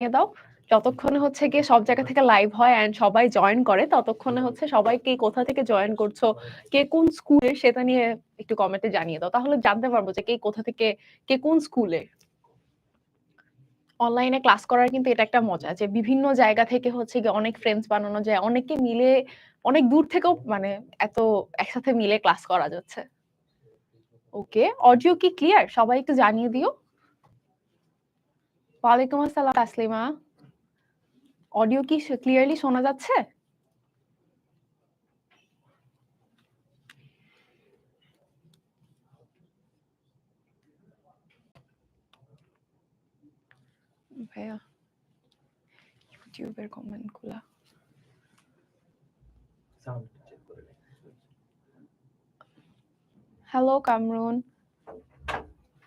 দাও। যতক্ষণে হচ্ছে গিয়ে সব জায়গা থেকে লাইভ হয় অ্যান্ড সবাই জয়েন করে, ততক্ষণে হচ্ছে সবাই কে কোথা থেকে জয়েন করছো, কে কোন স্কুলের সেটা নিয়ে একটু কমেন্টে জানিয়ে দাও। তাহলে জানতে পারবো যে কে কোথা থেকে, কে কোন স্কুলে। অনলাইনে ক্লাস করার কিন্তু এটা একটা মজা যে বিভিন্ন জায়গা থেকে হচ্ছে গিয়ে অনেক ফ্রেন্ডস বানানো যায়। অনেকে মিলে অনেক দূর থেকেও মানে এত একসাথে মিলে ক্লাস করা যাচ্ছে। ওকে, অডিও কি ক্লিয়ার? সবাই একটু জানিয়ে দিও। ওয়ালাইকুম আসসালাম তাসলিমা। অডিও কি ক্লিয়ারলি শোনা যাচ্ছে? ভাইয়া ইউটিউবের কমেন্ট গুলা হ্যালো কামরুন।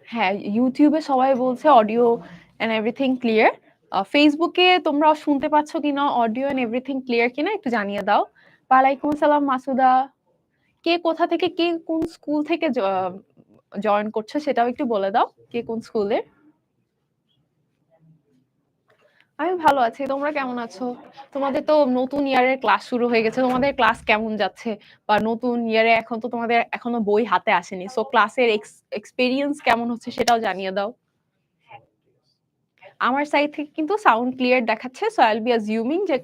হ্যাঁ, ইউটিউবে সবাই বলছে অডিও এন্ড এভরিথিং ক্লিয়ার। ফেসবুকে তোমরা শুনতে পাচ্ছ কিনা, অডিও এন্ড এভরিথিং ক্লিয়ার কিনা একটু জানিয়ে দাও। ওয়ালাইকুম আসসালাম মাসুদা। কে কোথা থেকে, কে কোন স্কুল থেকে জয়েন করছো সেটাও একটু বলে দাও, কে কোন স্কুলে। আমি ভালো আছি, তোমরা কেমন আছো? তোমাদের তো নতুন ইয়ারের ক্লাস শুরু হয়ে গেছে, তোমাদের ক্লাস কেমন যাচ্ছে? বা নতুন ইয়ারে এখন তো তোমাদের এখনো বই হাতে আসেনি, সো ক্লাসের এক্সপেরিয়েন্স কেমন হচ্ছে সেটাও জানিয়ে দাও। আমার সাইড থেকে কিন্তু সাউন্ড ক্লিয়ার দেখাচ্ছে, সো আইল বি অ্যাজিউমিং যে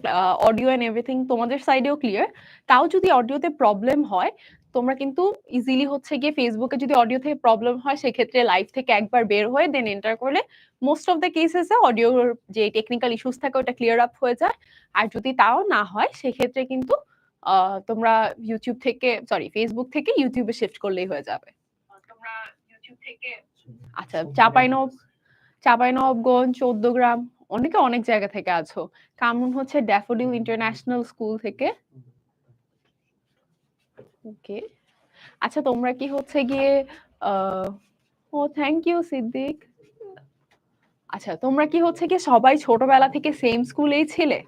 অডিও এন্ড এভরিথিং তোমাদের সাইডেও ক্লিয়ার। তাও যদি অডিওতে প্রবলেম হয়, তোমরা কিন্তু ইজিলি হচ্ছে গিয়ে ফেসবুকে যদি অডিও থেকে প্রবলেম হয় সেক্ষেত্রে লাইভ থেকে একবার বের হয়ে দেন এন্টার করলে মোস্ট অফ দ্য কেসেসে অডিওর যে টেকনিক্যাল ইস্যুস থাকে ওটা ক্লিয়ার আপ হয়ে যায়। আর যদি তাও না হয় সেক্ষেত্রে কিন্তু তোমরা ইউটিউব থেকে, সরি, ফেসবুক থেকে ইউটিউবে শিফট করলেই হয়ে যাবে। তোমরা ইউটিউব থেকে, আচ্ছা, চাঁপাইনবাবগঞ্জ, চৌদ্দগ্রাম, অনেকে অনেক জায়গা থেকে আছো। কামরুন হচ্ছে ড্যাফোডিল ইন্টারন্যাশনাল স্কুল থেকে। ওকে, আচ্ছা তোমরা কি হচ্ছে গিয়ে ও থ্যাংক ইউ সিদ্দিক। আচ্ছা তোমরা কি হচ্ছে গিয়ে সবাই ছোটবেলা থেকে সেম স্কুলেই ছিলে?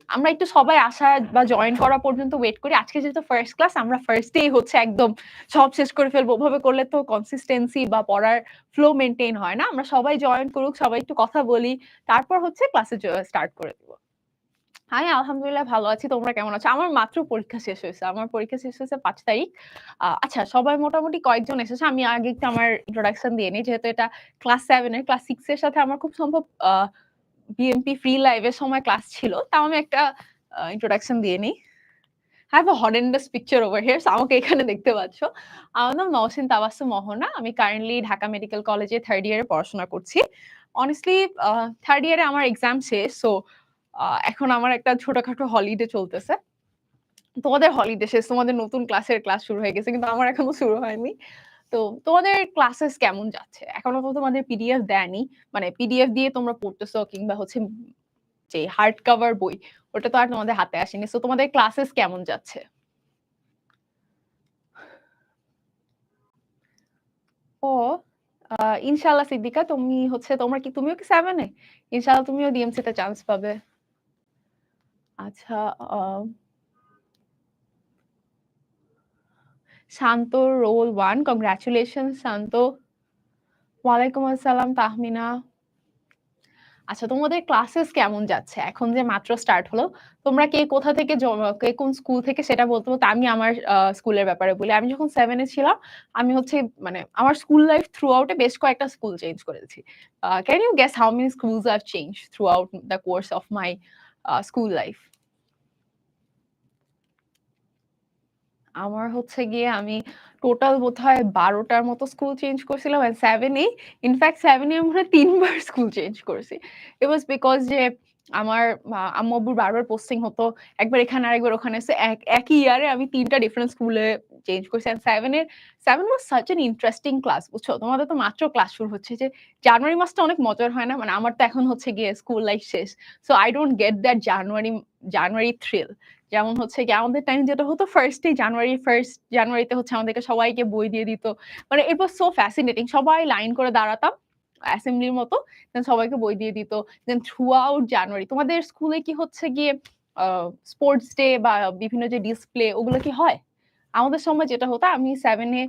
আমরা একটু সবাই আসা বা জয়েন করা পর্যন্ত ওয়েট করি। আজকে যেহেতু ফার্স্ট ক্লাস, আমরা ফার্স্ট ডেই হচ্ছে একদম সব শেষ করে ফেলবো। ওভাবে করলে তো কনসিস্টেন্সি বা পড়ার ফ্লো মেইনটেইন হয় না। আমরা সবাই জয়েন করুক, সবাই একটু কথা বলি, তারপর হচ্ছে ক্লাসে স্টার্ট করে দিব। আমি আলহামদুলিল্লাহ ভালো আছি। তোমরা কেমন আছো? আমার মাত্র পরীক্ষা শেষ হয়েছে। আমার পরীক্ষা শেষ হয়েছে ৫ তারিখ। আচ্ছা সবাই মোটামুটি কয়েকজন এসেছে। আমি আগে একটু আমার ইন্ট্রোডাকশন দিয়ে নিই। যেহেতু এটা ক্লাস 7 এর, ক্লাস 6 এর সাথে আমার খুব সম্ভব বিএমপি ফ্রি লাইভ এর সময় ক্লাস ছিল। তাও আমি একটা ইন্ট্রোডাকশন দিয়ে নিই। I have a horrendous picture over here. So আমাকে এখানে দেখতে পাচ্ছ। আমার নাম নওশিন তাবাসসুম মোহনা। আমি কারেন্টলি ঢাকা মেডিকেল কলেজে 3rd ইয়ারে পড়াশোনা করছি। অনেস্টলি 3rd ইয়ারে আমার এক্সাম শেষ। সো এখন আমার একটা ছোটখাটো হলিডে চলতেছে। তোমাদের হলিডে শেষ, তোমাদের নতুন ক্লাসের ক্লাস শুরু হয়ে গেছে। কিন্তু আমার এখনো শুরু হয়নি। তো তোমাদের ক্লাসেস কেমন যাচ্ছে? এখনো তো তোমাদের পিডিএফ দেয়নি। মানে পিডিএফ দিয়ে তোমরা পড়তেছো কিংবা হচ্ছে যে হার্ড কভার বই, ওটা তো আর তোমাদের হাতে আসেনি। সো তোমাদের ক্লাসেস কেমন যাচ্ছে? ও ইনশাআল্লাহ সিদ্দিকা, তুমি হচ্ছে তুমিও কি 7 এ? ইনশাআল্লাহ তুমিও ডিএমসি তে চান্স পাবে। আচ্ছা, আ শান্ত রোল 1, কংগ্রাচুলেশনস শান্ত। ওয়ালাইকুম আসসালাম তাহমিনা। আচ্ছা তোমাদের ক্লাসেস কেমন যাচ্ছে? এখন যে মাত্র স্টার্ট হলো, তোমরা কে কোথা থেকে কে কোন স্কুল থেকে সেটা বলতে বলতে আমি আমার স্কুলের ব্যাপারে বলি। আমি যখন 7 এ ছিলাম, আমি হচ্ছে মানে আমার স্কুল লাইফ থ্রু আউট এ বেশ কয়েকটা স্কুল চেঞ্জ করেছি। Can you guess how many schools I have changed throughout the course of my school life? আমার হচ্ছে গিয়ে আমি টোটাল বোধহয় ১২ টার মতো স্কুল চেঞ্জ করছিলাম। অ্যান্ড 7 এ, ইনফেক্ট 7 এ আমি মনে হয় ৩ বার স্কুল চেঞ্জ করেছি। ইট ওয়াজ বিকজ যে আমার আম্মু-আব্বুর বারবার পোস্টিং হতো। একবার এখানে আরেকবার ওখানে। সো একই ইয়ারে আমি ৩ টা ডিফারেন্ট স্কুলে চেঞ্জ করছি। And 7 was such an interesting class, বুঝছো? তোমাদের তো মাত্র ক্লাস শুরু হচ্ছে যে জানুয়ারি মাসটা অনেক মজার হয় না? মানে আমার তো এখন হচ্ছে গিয়ে স্কুল লাইফ শেষ। So I don't get that January thrill. যেমন হচ্ছে গিয়ে আমাদের টাইম যেটা হতো ফার্স্ট জানুয়ারিতে হচ্ছে আমাদেরকে সবাইকে বই দিয়ে দিত। মানে ইট ওয়াজ সো ফ্যাসিনেটিং। সবাই লাইন করে দাঁড়াতাম অ্যাসেম্বলির মতো। দেন সবাইকে বই দিয়ে দিত। দেন থ্রু আউট জানুয়ারি তোমাদের স্কুলে কি হচ্ছে গিয়ে আ স্পোর্টস ডে বা বিভিন্ন যে ডিসপ্লে ওগুলো কি হয়? আমাদের সময় যেটা হতো, আমি 7 এ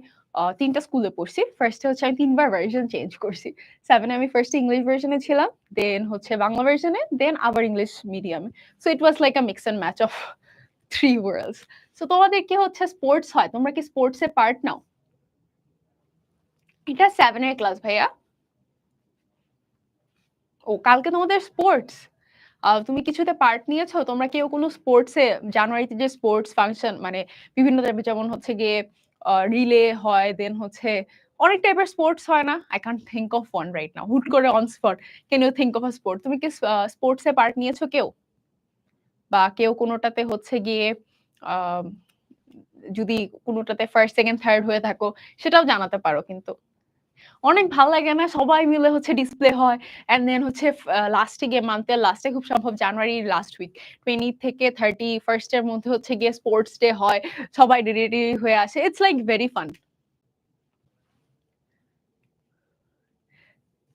3টা স্কুলে পড়ছি। ফার্স্টে হচ্ছে আমি 3 বার ভার্সন চেঞ্জ করছি। 7 এ আমি ফার্স্ট ইংলিশ ভার্সনে ছিলাম, দেন হচ্ছে বাংলা ভার্সনে, দেন আবার ইংলিশ মিডিয়ামে। So it was like a mix and match of 3 worlds. So তোমাদের কি হচ্ছে স্পোর্টস হয়? তোমরা কি স্পোর্টস এ পার্ট নাও? এটা 7 এর ক্লাস ভাইয়া। ও কালকে তোমাদের স্পোর্টস। তুমি কিছুতে পার্ট নিয়েছো? তোমরা কেউ কোনো স্পোর্টসে জানুয়ারিতে যে স্পোর্টস ফাংশন মানে বিভিন্ন টাইপের যেমন হচ্ছে গিয়ে রিলে হয়, দেন হচ্ছে অনেক টাইপের স্পোর্টস হয় না? I can't think of one right now. হুট করে on spot can you think of a sport? তুমি কি স্পোর্টসে পার্ট নিয়েছো কেউ? বা কেউ কোনোটাতে হচ্ছে গিয়ে আ যদি কোনোটাতে ফার্স্ট, সেকেন্ড, থার্ড হয়ে থাকো সেটাও জানাতে পারো কিন্তু। অনেক ভাল লাগে না? সবাই মিলে হচ্ছে ডিসপ্লে হয়। অ্যান্ড দেন হচ্ছে লাস্টে গিয়ে মান্থের লাস্টে খুব সম্ভব জানুয়ারির লাস্ট উইক 20 থেকে 31st এর মধ্যে হচ্ছে গিয়ে স্পোর্টস ডে হয়। সবাই রেডি হয়ে আসে। It's like very fun.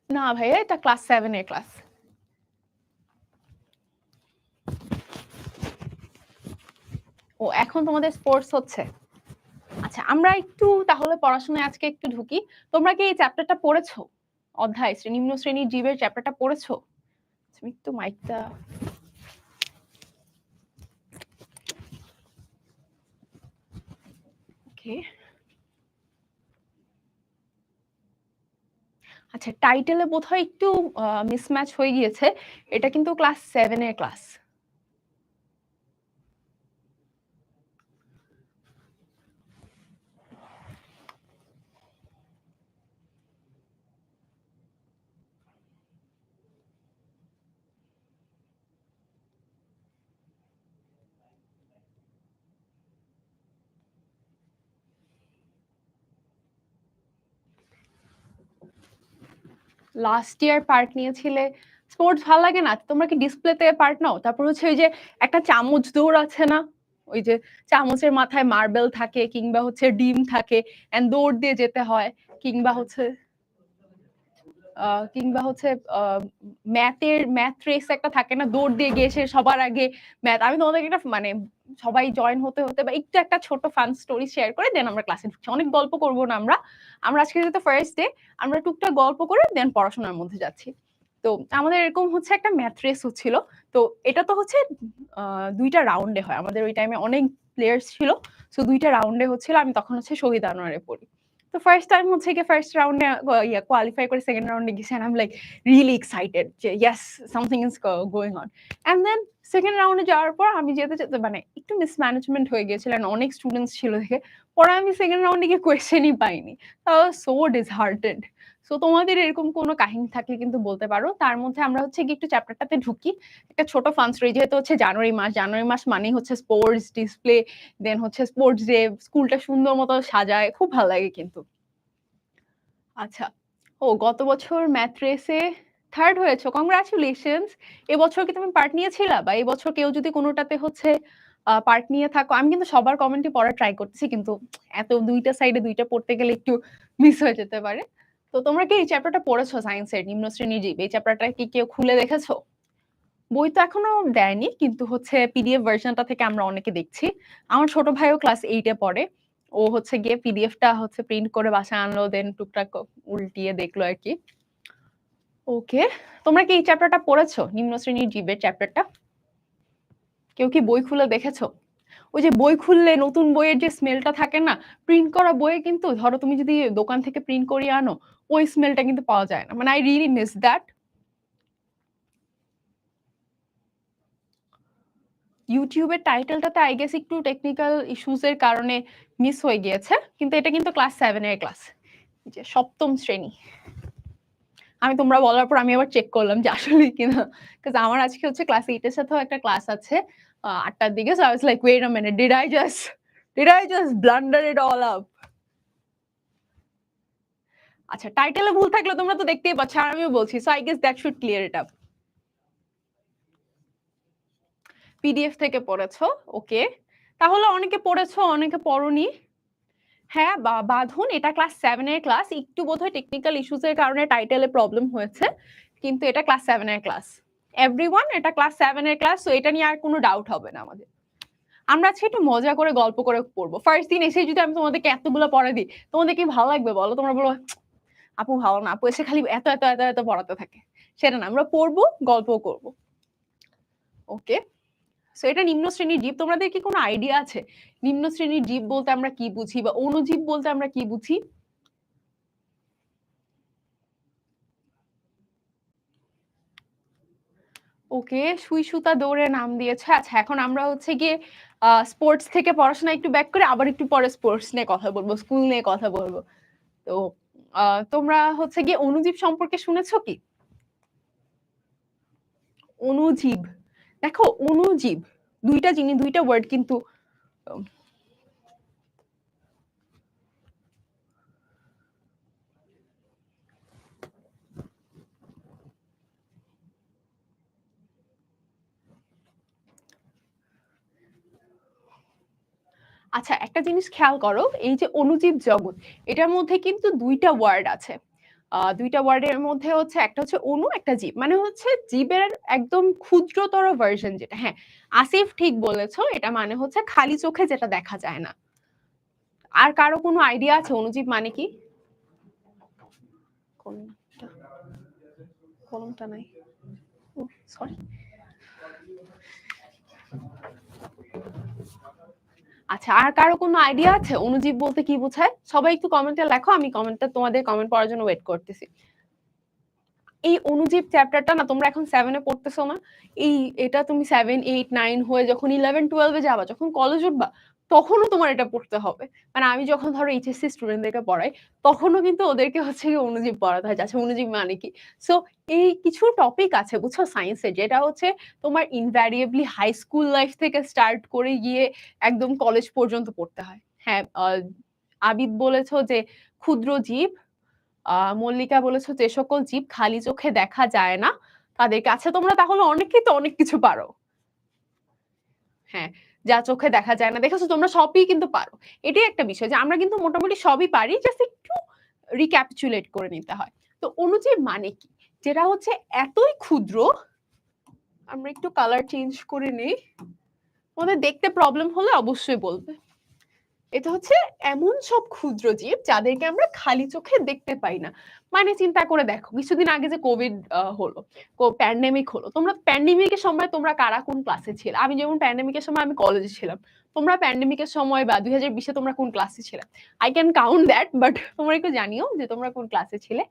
না ভাইয়া এটা ক্লাস 7 এর ক্লাস। ও এখন তোমাদের স্পোর্টস হচ্ছে। আচ্ছা আমরা একটু তাহলে পড়াশোনায় আজকে একটু ঢুকি। তোমরা কি এই চ্যাপ্টারটা পড়েছো? অধ্যায় নিম্ন শ্রেণীর জীবের চ্যাপ্টারটা পড়েছো? তুমি একটু মাইকটা ওকে। আচ্ছা টাইটেলে বোধহয় একটু মিসম্যাচ হয়ে গিয়েছে। এটা কিন্তু ক্লাস 7 এর ক্লাস। লাস্ট ইয়ার পার্ট নিয়েছিলে। স্পোর্টস ভাল লাগে না? তোমরা কি ডিসপ্লেতে পার্ট নাও? তারপর হচ্ছে ওই যে একটা চামচ দৌড় আছে না? ওই যে চামচের মাথায় মার্বেল থাকে কিংবা হচ্ছে ডিম থাকে এন্ড দৌড় দিয়ে যেতে হয় কিংবা হচ্ছে কিংবা হচ্ছে ম্যাথ রেস একটা থাকে না? দৌড় দিয়ে গিয়ে সে সবার আগে ম্যাথ। আমি তোমাদেরকে একটা মানে সবাই জয়েন হতে বা একটু একটা ছোট ফান স্টোরি শেয়ার করে দেন আমরা ক্লাসে ঢুকছি। অনেক গল্প করব না আমরা। আমরা আজকে যেহেতু ফার্স্ট ডে আমরা টুকটাক গল্প করে দেন পড়াশোনার মধ্যে যাচ্ছি। তো আমাদের এরকম হচ্ছে একটা ম্যাথ রেস হচ্ছিল। তো এটা তো হচ্ছে ২ টা রাউন্ডে হয়। আমাদের ওই টাইমে অনেক প্লেয়ার্স ছিল। সো ২ টা রাউন্ডে হচ্ছিল। আমি তখন হচ্ছে শহীদ আনোয়ারে পড়ি। তো ফার্স্ট টাইম হচ্ছে গিয়ে ফার্স্ট রাউন্ডে কোয়ালিফাই করে সেকেন্ড রাউন্ডে গেছি and I am like really excited যে yes something is going on. And then second রাউন্ডে যাওয়ার পর আমি যেতে মানে একটু মিসম্যানেজমেন্ট হয়ে গিয়েছিল and অনেক স্টুডেন্টস ছিল দেখে পরে আমি সেকেন্ড রাউন্ডে গিয়ে কোয়েশ্চেনই পাইনি। So disheartened. সো তোমাদের এরকম কোনো কাহিনী থাকলে কিন্তু বলতে পারো। তার মধ্যে আমরা হচ্ছে গিয়ে একটু চ্যাপ্টারটাতে ঢুকি। একটা ছোট ফান স্টোরি যেহেতু হচ্ছে জানুয়ারি মাস মানেই হচ্ছে স্পোর্টস ডিসপ্লে দেন হচ্ছে স্পোর্টস ডে স্কুলটা সুন্দর মতো সাজায় খুব ভালো লাগে কিন্তু। আচ্ছা ও গত বছর ম্যাথ রেসে থার্ড হয়েছো, কংগ্রাচুলেশনস। এবছর কি তুমি পার্ট নিয়েছিলা বা এবছর কেউ যদি কোনোটাতে হচ্ছে পার্ট নিয়ে থাকো? আমি কিন্তু সবার কমেন্টই পড়া ট্রাই করতেছি কিন্তু এত দুইটা সাইডে দুইটা পড়তে গেলে একটু মিস হয়ে যেতে পারে। তো তোমরা কি এই চ্যাপ্টারটা পড়েছো সায়েন্সের নিম্ন শ্রেণীর জীব? এই চ্যাপ্টারটা কি কেউ খুলে দেখেছো? বই তো এখনো দেয়নি কিন্তু হচ্ছে পিডিএফ ভার্সনটা থেকে আমরা অনেকে দেখছি। আমার ছোট ভাইও ক্লাস 8 এ পড়ে। ও হচ্ছে গিয়ে পিডিএফটা হচ্ছে প্রিন্ট করে বাসায় আনলো দেন টুকটাক উল্টিয়ে দেখলো আরকি। ওকে। তোমরা কি এই চ্যাপ্টারটা পড়েছো? নিম্ন শ্রেণীর জীবের চ্যাপ্টারটা? কেউ কি বই খুলে দেখেছো? ওই যে বই খুললে নতুন বইয়ের যে স্মেলটা থাকে না? প্রিন্ট করা বইয়ে কিন্তু ধরো তুমি যদি দোকান থেকে প্রিন্ট করিয়ে আনো, ওই স্মেলটা কিন্তু পাওয়া যায় না। মানে I really miss that. YouTube এর টাইটেলটাতে আই গেস একটু টেকনিক্যাল ইস্যুস এর কারণে মিস হয়ে গিয়েছে। কিন্তু এটা কিন্তু ক্লাস 7 এর ক্লাস। যে সপ্তম শ্রেণী। আমি তোমরা বলার পর আমি আবার চেক করলাম যে আসলেই কিনা। কজ আমার আজকে হচ্ছে ক্লাস 8 এর সাথেও একটা ক্লাস আছে ৮ টার দিকে। So I was like wait a minute did I just blunder it all up? আচ্ছা টাইটেলে ভুল থাকলে তোমরা তো দেখতেই পাচ্ছ আর আমিও বলছি। So I guess that should clear it up. PDF থেকে পড়েছো? ওকে। তাহলে অনেকে পড়েছো, অনেকে পড়োনি। হ্যাঁ, বাঁধন এটা ক্লাস 7 এর ক্লাস। একটু বোধহয় টেকনিক্যাল ইস্যুস এর কারণে টাইটেলে প্রবলেম হয়েছে। কিন্তু এটা ক্লাস 7 এর ক্লাস। এভরিওয়ান এটা ক্লাস 7 এর ক্লাস। সো এটা নিয়ে আর কোনো ডাউট হবে না আমাদের। আমরা আজকে একটু মজা করে গল্প করে পড়বো। ফার্স্ট দিন এসে যদি আমি তোমাদেরকে এতগুলো পড়া দিই, তোমাদের কি ভালো লাগবে বলো? তোমরা বলবে, "আপু ভালো না। আপু এসে খালি এত পড়াতে থাকে।" সেটা না। আমরা পড়বো, গল্পও করব। ওকে? সো এটা নিম্ন শ্রেণীর জীব। তোমাদের কি কোনো আইডিয়া আছে? নিম্ন শ্রেণীর জীব বলতে আমরা কি বুঝি বা অণুজীব বলতে আমরা কি বুঝি? ওকে, সুই সুতা দৌড়ে নাম দিয়েছে। আচ্ছা, এখন আমরা হচ্ছে গিয়ে স্পোর্টস থেকে পড়াশোনা একটু ব্যাক করে আবার একটু পরে স্পোর্টস নিয়ে কথা বলবো, স্কুল নিয়ে কথা বলবো। তো তোমরা হচ্ছে গিয়ে অণুজীব সম্পর্কে শুনেছো কি? অণুজীব। দেখো অণুজীব ২ টা জিনিস, ২ টা ওয়ার্ড কিন্তু উম আচ্ছা, একটা জিনিস খেয়াল করো, এই যে অণুজীব জগৎ, এটার মধ্যে কিন্তু ২ টা ওয়ার্ড আছে। ২ টা ওয়ার্ডের মধ্যে হচ্ছে একটা হচ্ছে অণু, একটা জীব। মানে হচ্ছে জীবের একদম ক্ষুদ্রতর ভার্সন যেটা। হ্যাঁ, আসিফ ঠিক বলেছো। এটা মানে হচ্ছে খালি চোখে যেটা দেখা যায় না। আর কারো কোনো আইডিয়া আছে অণুজীব মানে কি? কোনটা? কলমটা নাই। সরি। আচ্ছা, আর কারো কোনো আইডিয়া আছে অণুজীব বলতে কি বোঝায়? সবাই একটু কমেন্টে লেখো, আমি কমেন্টটা তোমাদের কমেন্ট পড়ার জন্য ওয়েট করতেছি। এই অণুজীব চ্যাপ্টারটা না তোমরা এখন 7 এ পড়তেছো না? এটা তুমি 7, 8, 9 হয়ে যখন 11, 12 এ যাবা, যখন কলেজ উঠবা, তখনও তোমার এটা পড়তে হবে। মানে আমি যখন ধরো এইচএসসি স্টুডেন্টদেরকে পড়াই, তখনও কিন্তু ওদেরকে হচ্ছে গিয়ে অণুজীব পড়াতে হয়। আচ্ছা, অণুজীব মানে কি? সো এই কিছু টপিক আছে বুঝছো সায়েন্সের, যেটা হচ্ছে তোমার ইনভ্যারিয়েবলি হাই স্কুল লাইফ থেকে স্টার্ট করে গিয়ে একদম কলেজ পর্যন্ত পড়তে হয়। হ্যাঁ, আবিদ বলেছো যে ক্ষুদ্র জীব, মল্লিকা বলেছো যে সকল জীব খালি চোখে দেখা যায় না তাদের কাছে। তোমরা তাহলে অনেকেই তো অনেক কিছু পারো। হ্যাঁ, যা চোখে দেখা যায় না, দেখেছো তোমরা সবই কিন্তু পারো। এটাই একটা বিষয় যে আমরা কিন্তু মোটামুটি সবই পারি, জাস্ট একটু রিক্যাপিচুলেট করে নিতে হয়। তো অণুজীব মানে কি? যেটা হচ্ছে এতই ক্ষুদ্র, আমরা একটু কালার চেঞ্জ করে নেই। তোমাদের দেখতে প্রবলেম হলে অবশ্যই বলবে। এটা হচ্ছে এমন সব ক্ষুদ্র জীব যাদেরকে আমরা খালি চোখে দেখতে পাই না। মানে চিন্তা করে দেখো, কিছুদিন আগে যে কোভিড হলো, প্যান্ডেমিক হলো, তোমরা প্যান্ডেমিকের সময় তোমরা কারা কোন ক্লাসে ছিলে? আমি যেমন প্যান্ডেমিকের সময় আমি কলেজে ছিলাম। তোমরা প্যান্ডেমিকের সময় বা 2020-এ তোমরা কোন ক্লাসে ছিলে? I can count that, but তোমরা একটু জানিও যে তোমরা কোন ক্লাসে ছিলে।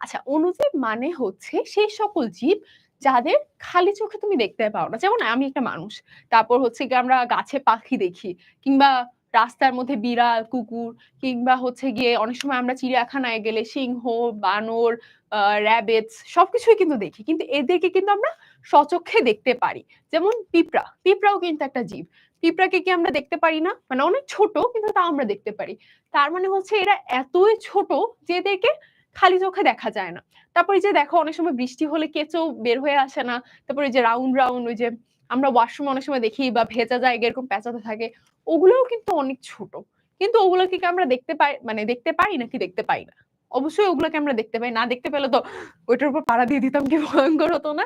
আচ্ছা, অণুজীব মানে হচ্ছে সেই সকল জীব যাদের খালি চোখে তুমি দেখতে পাও না। যেমন আমি একটা মানুষ, তারপর হচ্ছে গিয়ে আমরা গাছে পাখি দেখি, কিংবা রাস্তার মধ্যে বিড়াল, কুকুর, কিংবা হচ্ছে গিয়ে অনেক সময় আমরা চিড়িয়াখানায় গেলে সিংহ, বানর, র‍্যাবিটস সবকিছুই কিন্তু দেখি। কিন্তু এদেরকে কিন্তু আমরা স্বচক্ষে দেখতে পারি। যেমন পিঁপড়া, পিঁপড়াও কিন্তু একটা জীব। পিঁপড়াকে কি আমরা দেখতে পারি না? মানে অনেক ছোট, কিন্তু তাও আমরা দেখতে পারি। তার মানে হচ্ছে এরা এতই ছোট যে এদেরকে খালি চোখে দেখা যায় না। তারপর এই যে দেখো অনেক সময় বৃষ্টি হলে কেঁচো বের হয়ে আসে না? তারপরে এই যে রাউন্ড, রাউন্ড ওই যে আমরা ওয়াশরুমে অনেক সময় দেখি বা ভেজা জায়গায় এরকম পেঁচাতে থাকে। ওগুলোও কিন্তু অনেক ছোট। কিন্তু ওগুলোকে কি আমরা দেখতে পাই, মানে দেখতে পাই নাকি দেখতে পাই না? অবশ্যই ওগুলোকে আমরা দেখতে পাই। না দেখতে পেলে তো ওইটার উপর পাড়া দিয়ে দিতাম, কি ভয়ংকর হতো না?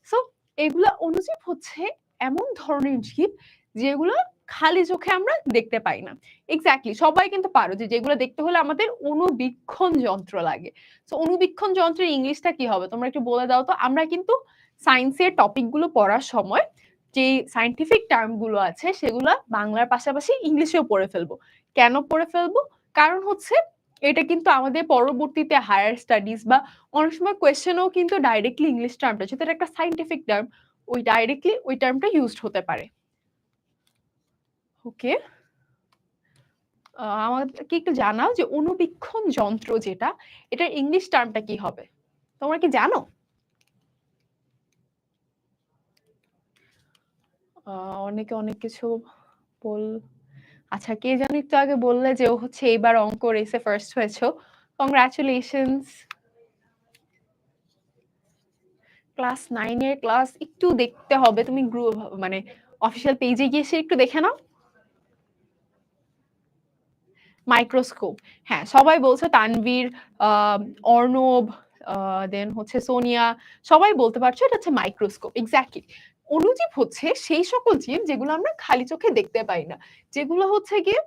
সো এগুলা অণুজীব হচ্ছে এমন ধরনের জীব যেগুলো খালি চোখে আমরা দেখতে পাই না। এক্সাক্টলি, সবাই কিন্তু পারো যে যেগুলো দেখতে হলে আমাদের অণুবীক্ষণ যন্ত্র লাগে। সো অণুবীক্ষণ যন্ত্রের ইংলিশটা কি হবে? তোমরা একটু বলে দাও তো। আমরা কিন্তু সায়েন্সের টপিক গুলো পড়ার সময় যে সায়েন্টিফিক টার্ম গুলো আছে সেগুলা বাংলার পাশাপাশি ইংলিশেও পড়ে ফেলবো। কেন পড়ে ফেলবো? কারণ হচ্ছে এটা কিন্তু আমাদের পরবর্তীতে হায়ার স্টাডিজ বা অনেক সময় কোয়েশ্চেনেও কিন্তু ডাইরেক্টলি ইংলিশ টার্মটা, যেহেতু এটা একটা সায়েন্টিফিক টার্ম, ওই ডাইরেক্টলি ওই টার্মটা ইউজড হতে পারে। ওকে, আমাদেরকে একটু জানাও যে অণুবীক্ষণ যন্ত্র যেটা, এটার ইংলিশ টার্মটা কি হবে? তোমরা কি জানো? অনেকে অনেক কিছু বল আচ্ছা, কে জানি একটু আগে বললে যে ও হচ্ছে এইবার অঙ্ক রেসে ফার্স্ট হয়েছো। কংগ্রাচুলেশনস। ক্লাস 9 এর ক্লাস একটু দেখতে হবে। তুমি গ্রুপ মানে অফিসিয়াল পেজে গিয়ে এসে একটু দেখে নাও। মাইক্রোস্কোপ। হ্যাঁ, সবাই বলছে তানভীর, অর্ণব, দেন হচ্ছে সোনিয়া, সবাই বলতে পারছো এটা হচ্ছে মাইক্রোস্কোপ। এক্সাক্টলি। অণুজীব হচ্ছে সেই সকল জীব যেগুলো আমরা খালি চোখে দেখতে পাই না, যেগুলো হচ্ছে গিয়ে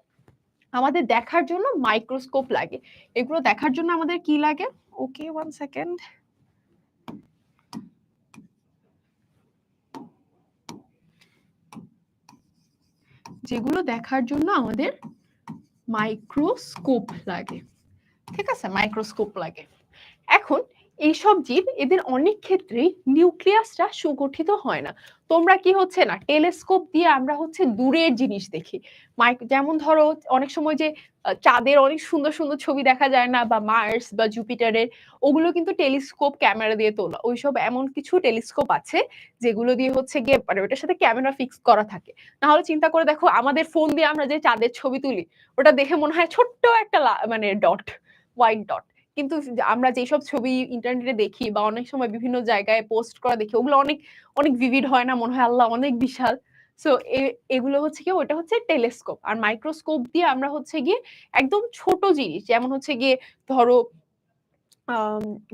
আমাদের দেখার জন্য মাইক্রোস্কোপ লাগে। এগুলো দেখার জন্য আমাদের কি লাগে? ওকে, 1 সেকেন্ড। যেগুলো দেখার জন্য আমাদের মাইক্রোস্কোপ লাগে, ঠিক আছে, মাইক্রোস্কোপ লাগে। এখন এইসব জীব, এদের অনেক ক্ষেত্রেই নিউক্লিয়াসটা সুগঠিত হয় না। তোমরা কি হচ্ছে না টেলিস্কোপ দিয়ে আমরা হচ্ছে দূরের জিনিস দেখি, যেমন ধরো অনেক সময় যে চাঁদের অনেক সুন্দর সুন্দর ছবি দেখা যায় না, বা মার্স বা জুপিটারের, ওগুলো কিন্তু টেলিস্কোপ ক্যামেরা দিয়ে তোলা। ওইসব এমন কিছু টেলিস্কোপ আছে যেগুলো দিয়ে হচ্ছে গিয়ে মানে ওটার সাথে ক্যামেরা ফিক্স করা থাকে। নাহলে চিন্তা করে দেখো আমাদের ফোন দিয়ে আমরা যে চাঁদের ছবি তুলি, ওটা দেখে মনে হয় ছোট্ট একটা মানে ডট, হোয়াইট ডট। কিন্তু আমরা যেসব ছবি ইন্টারনেটে দেখি বা অনেক সময় বিভিন্ন জায়গায় পোস্ট করা দেখি, ওগুলো অনেক অনেক ভিভিড হয় না, মনে হয় আল্লাহ অনেক বিশাল। সো এগুলো হচ্ছে কি, ওটা হচ্ছে টেলিস্কোপ। আর মাইক্রোস্কোপ দিয়ে আমরা হচ্ছে গিয়ে একদম ছোট জিনিস, যেমন হচ্ছে গিয়ে ধরো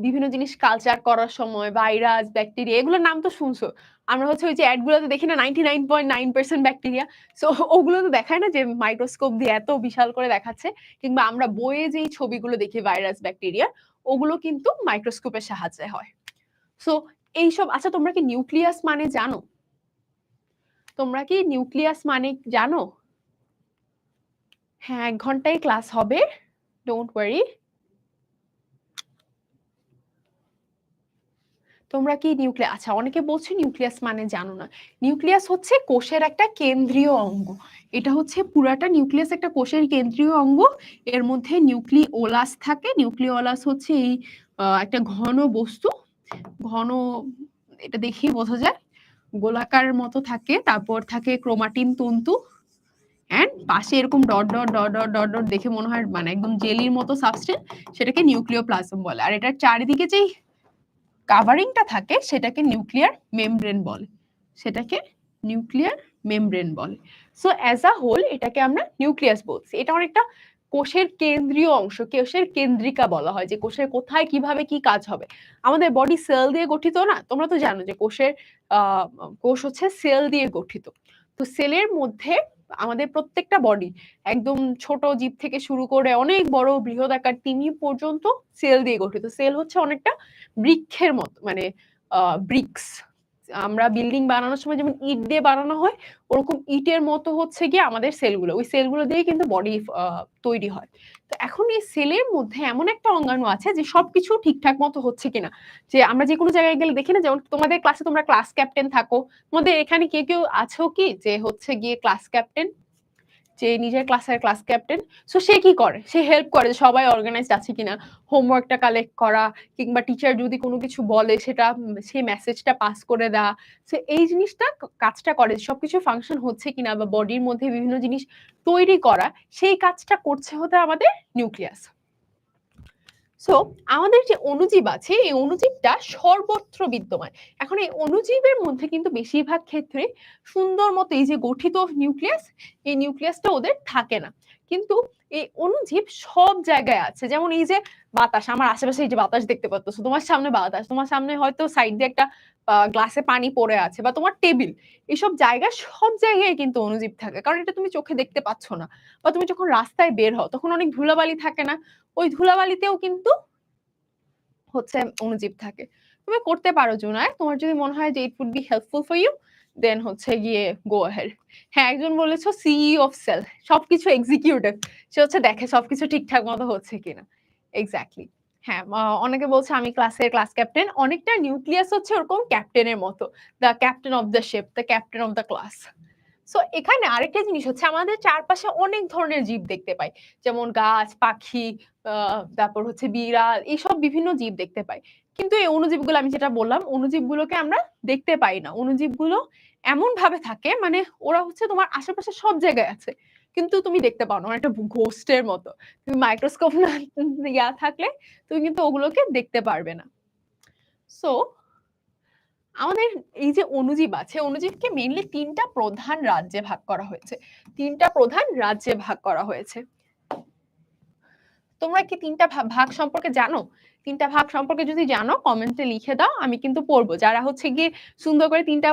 বিভিন্ন জিনিস কালচার করার সময় ভাইরাস, ব্যাকটেরিয়া, এগুলোর নাম তো শুনছো। আমরা হচ্ছে ওই যে অ্যাড গুলোতে দেখি না 99.9% ব্যাকটেরিয়া। সো ওগুলো তো দেখায় না যে মাইক্রোস্কোপ দিয়ে এত বিশাল করে দেখাচ্ছে। কিংবা আমরা বইয়ে যেই ছবিগুলো দেখি ভাইরাস, ব্যাকটেরিয়া, ওগুলো কিন্তু মাইক্রোস্কোপের সাহায্যে হয়। সো এইসব। আচ্ছা, তোমরা কি নিউক্লিয়াস মানে জানো? তোমরা কি নিউক্লিয়াস মানে জানো? হ্যাঁ, 1 ঘন্টায় ক্লাস হবে, ডোন্ট ওয়ারি। তোমরা কি নিউক্লিয়াস, আচ্ছা অনেকে বলছে নিউক্লিয়াস মানে জানো না। নিউক্লিয়াস হচ্ছে কোষের একটা কেন্দ্রীয় অঙ্গ। এটা হচ্ছে পুরাটা নিউক্লিয়াস একটা কোষের কেন্দ্রীয় অঙ্গ। এর মধ্যে নিউক্লিওলাস থাকে। নিউক্লিওলাস হচ্ছে এই একটা ঘন বস্তু, ঘন, এটা দেখেই বোঝা যায়, গোলাকার মতো থাকে। তারপর থাকে ক্রোমাটিন তন্তু, এন্ড পাশে এরকম dot dot dot dot dot dot দেখে মনে হয় মানে একদম জেলির মতো সাবস্টেন্স, সেটাকে নিউক্লিওপ্লাজম বলে। আর এটার চারিদিকে যেই কাভারিংটা থাকে সেটাকে নিউক্লিয়ার মেমব্রেন বলে, সেটাকে নিউক্লিয়ার মেমব্রেন বলে। সো অ্যাজ আ হোল এটাকে আমরা নিউক্লিয়াস বলছি। এটা অনেকটা কোষের কেন্দ্রীয় অংশ, কোষের কেন্দ্রিকা বলা হয়, যে কোষের কোথায় কিভাবে কি কাজ হবে। আমাদের বডি সেল দিয়ে গঠিত না, তোমরা তো জানো যে কোষ হচ্ছে সেল দিয়ে গঠিত। তো সেলের মধ্যে আমাদের প্রত্যেকটা বডি, একদম ছোট জীব থেকে শুরু করে অনেক বড় বৃহদাকার তিমি পর্যন্ত সেল দিয়ে গঠিত। সেল হচ্ছে অনেকটা বৃক্ষের মতো, মানে ব্রিক্স। আমরা বিল্ডিং বানানোর সময় যেমন ইট দিয়ে বানানো হয়, ওরকম ইটের মতো হচ্ছে গিয়ে আমাদের সেলগুলো। ওই সেলগুলো দিয়ে কিন্তু বডি তৈরি হয়। তো এখন এই সেলের মধ্যে এমন একটা অঙ্গাণু আছে যে সবকিছু ঠিকঠাক মতো হচ্ছে কিনা। যে আমরা যে কোনো জায়গায় গেলে দেখি না, যেমন তোমাদের ক্লাসে তোমরা ক্লাস ক্যাপ্টেন থাকো, তোমাদের এখানে কেউ কেউ আছো কি যে হচ্ছে গিয়ে ক্লাস ক্যাপ্টেন, যে নিজের ক্লাসের ক্লাস ক্যাপ্টেন? সো সে কি করে, সে হেল্প করে যে সবাই অর্গানাইজড আছে কিনা, হোমওয়ার্কটা কালেক্ট করা, কিংবা টিচার যদি কোনো কিছু বলে সেটা সেই মেসেজটা পাস করে দেওয়া। সো এই জিনিসটা কাজটা করে, সবকিছু ফাংশন হচ্ছে কিনা বা বডির মধ্যে বিভিন্ন জিনিস তৈরি করা, সেই কাজটা করছে হতে আমাদের নিউক্লিয়াস। সো আমাদের যে অণুজীব আছে, এই অণুজীবটা সর্বত্র বিদ্যমান। এখন এই অণুজীবের মধ্যে কিন্তু বেশিরভাগ ক্ষেত্রে সুন্দর মতো এই যে গঠিত নিউক্লিয়াস, এই নিউক্লিয়াসটা ওদের থাকে না। কিন্তু এই অণুজীব সব জায়গায় আছে। যেমন এই যে বাতাস, আমার আশেপাশে এই যে বাতাস দেখতে পাচ্ছ, তোমার সামনে বাতাস, তোমার সামনে হয়তো সাইড দিয়ে একটা গ্লাসে পানি পড়ে আছে, বা তোমার টেবিল, এইসব জায়গায় সব জায়গায় কিন্তু অণুজীব থাকে, কারণ এটা তুমি চোখে দেখতে পাচ্ছ না। বা তুমি যখন রাস্তায় বের হও তখন অনেক ধুলাবালি থাকে না, ওই ধুলাবালিতেও কিন্তু হচ্ছে অণুজীব থাকে। তুমি করতে পারো জুনায়েদ, তোমার যদি মনে হয় যে it would be helpful for you, then হচ্ছে গিয়ে গো অ্যাহেড। হ্যাঁ, একজন বলেছো সিইও অফ সেল, সবকিছু এক্সিকিউটিভ, সে হচ্ছে দেখে সবকিছু ঠিকঠাক মতো হচ্ছে কিনা। এক্স্যাক্টলি। হ্যাঁ, অনেকে বলছে আমি ক্লাসের ক্লাস ক্যাপ্টেন, অনেকটা নিউক্লিয়াস হচ্ছে ওরকম ক্যাপ্টেনের মতো, the captain of the ship, the captain of the class. So এখানে আরেকটা জিনিস হচ্ছে, আমাদের চারপাশে অনেক ধরনের জীব দেখতে পাই, যেমন গাছ, পাখি, তারপর হচ্ছে বিড়াল, এইসব বিভিন্ন জীব দেখতে পাই। কিন্তু এই অণুজীবগুলো, আমি যেটা বললাম, অণুজীবগুলোকে আমরা দেখতে পাই না। অণুজীবগুলো এমন ভাবে থাকে, মানে ওরা হচ্ছে তোমার আশেপাশে সব জায়গায় আছে, কিন্তু তুমি দেখতে পাও না, একটা ঘোস্টের মতো। তুমি মাইক্রোস্কোপ না ইয়া থাকলে তুমি কিন্তু ওগুলোকে দেখতে পারবে না। সো আমাদের এই যে অণুজীব আছে, অণুজীবকে মেইনলি 3টা প্রধান রাজ্যে ভাগ করা হয়েছে। 3টা প্রধান রাজ্যে ভাগ করা হয়েছে। তোমরা কি ৩টা ভাগ সম্পর্কে জানো? ৩টা ভাগ সম্পর্কে যদি জানো কমেন্টে লিখে দাও, আমি কিন্তু পড়বো। যারা হচ্ছে গিয়ে সুন্দর করে ৩টা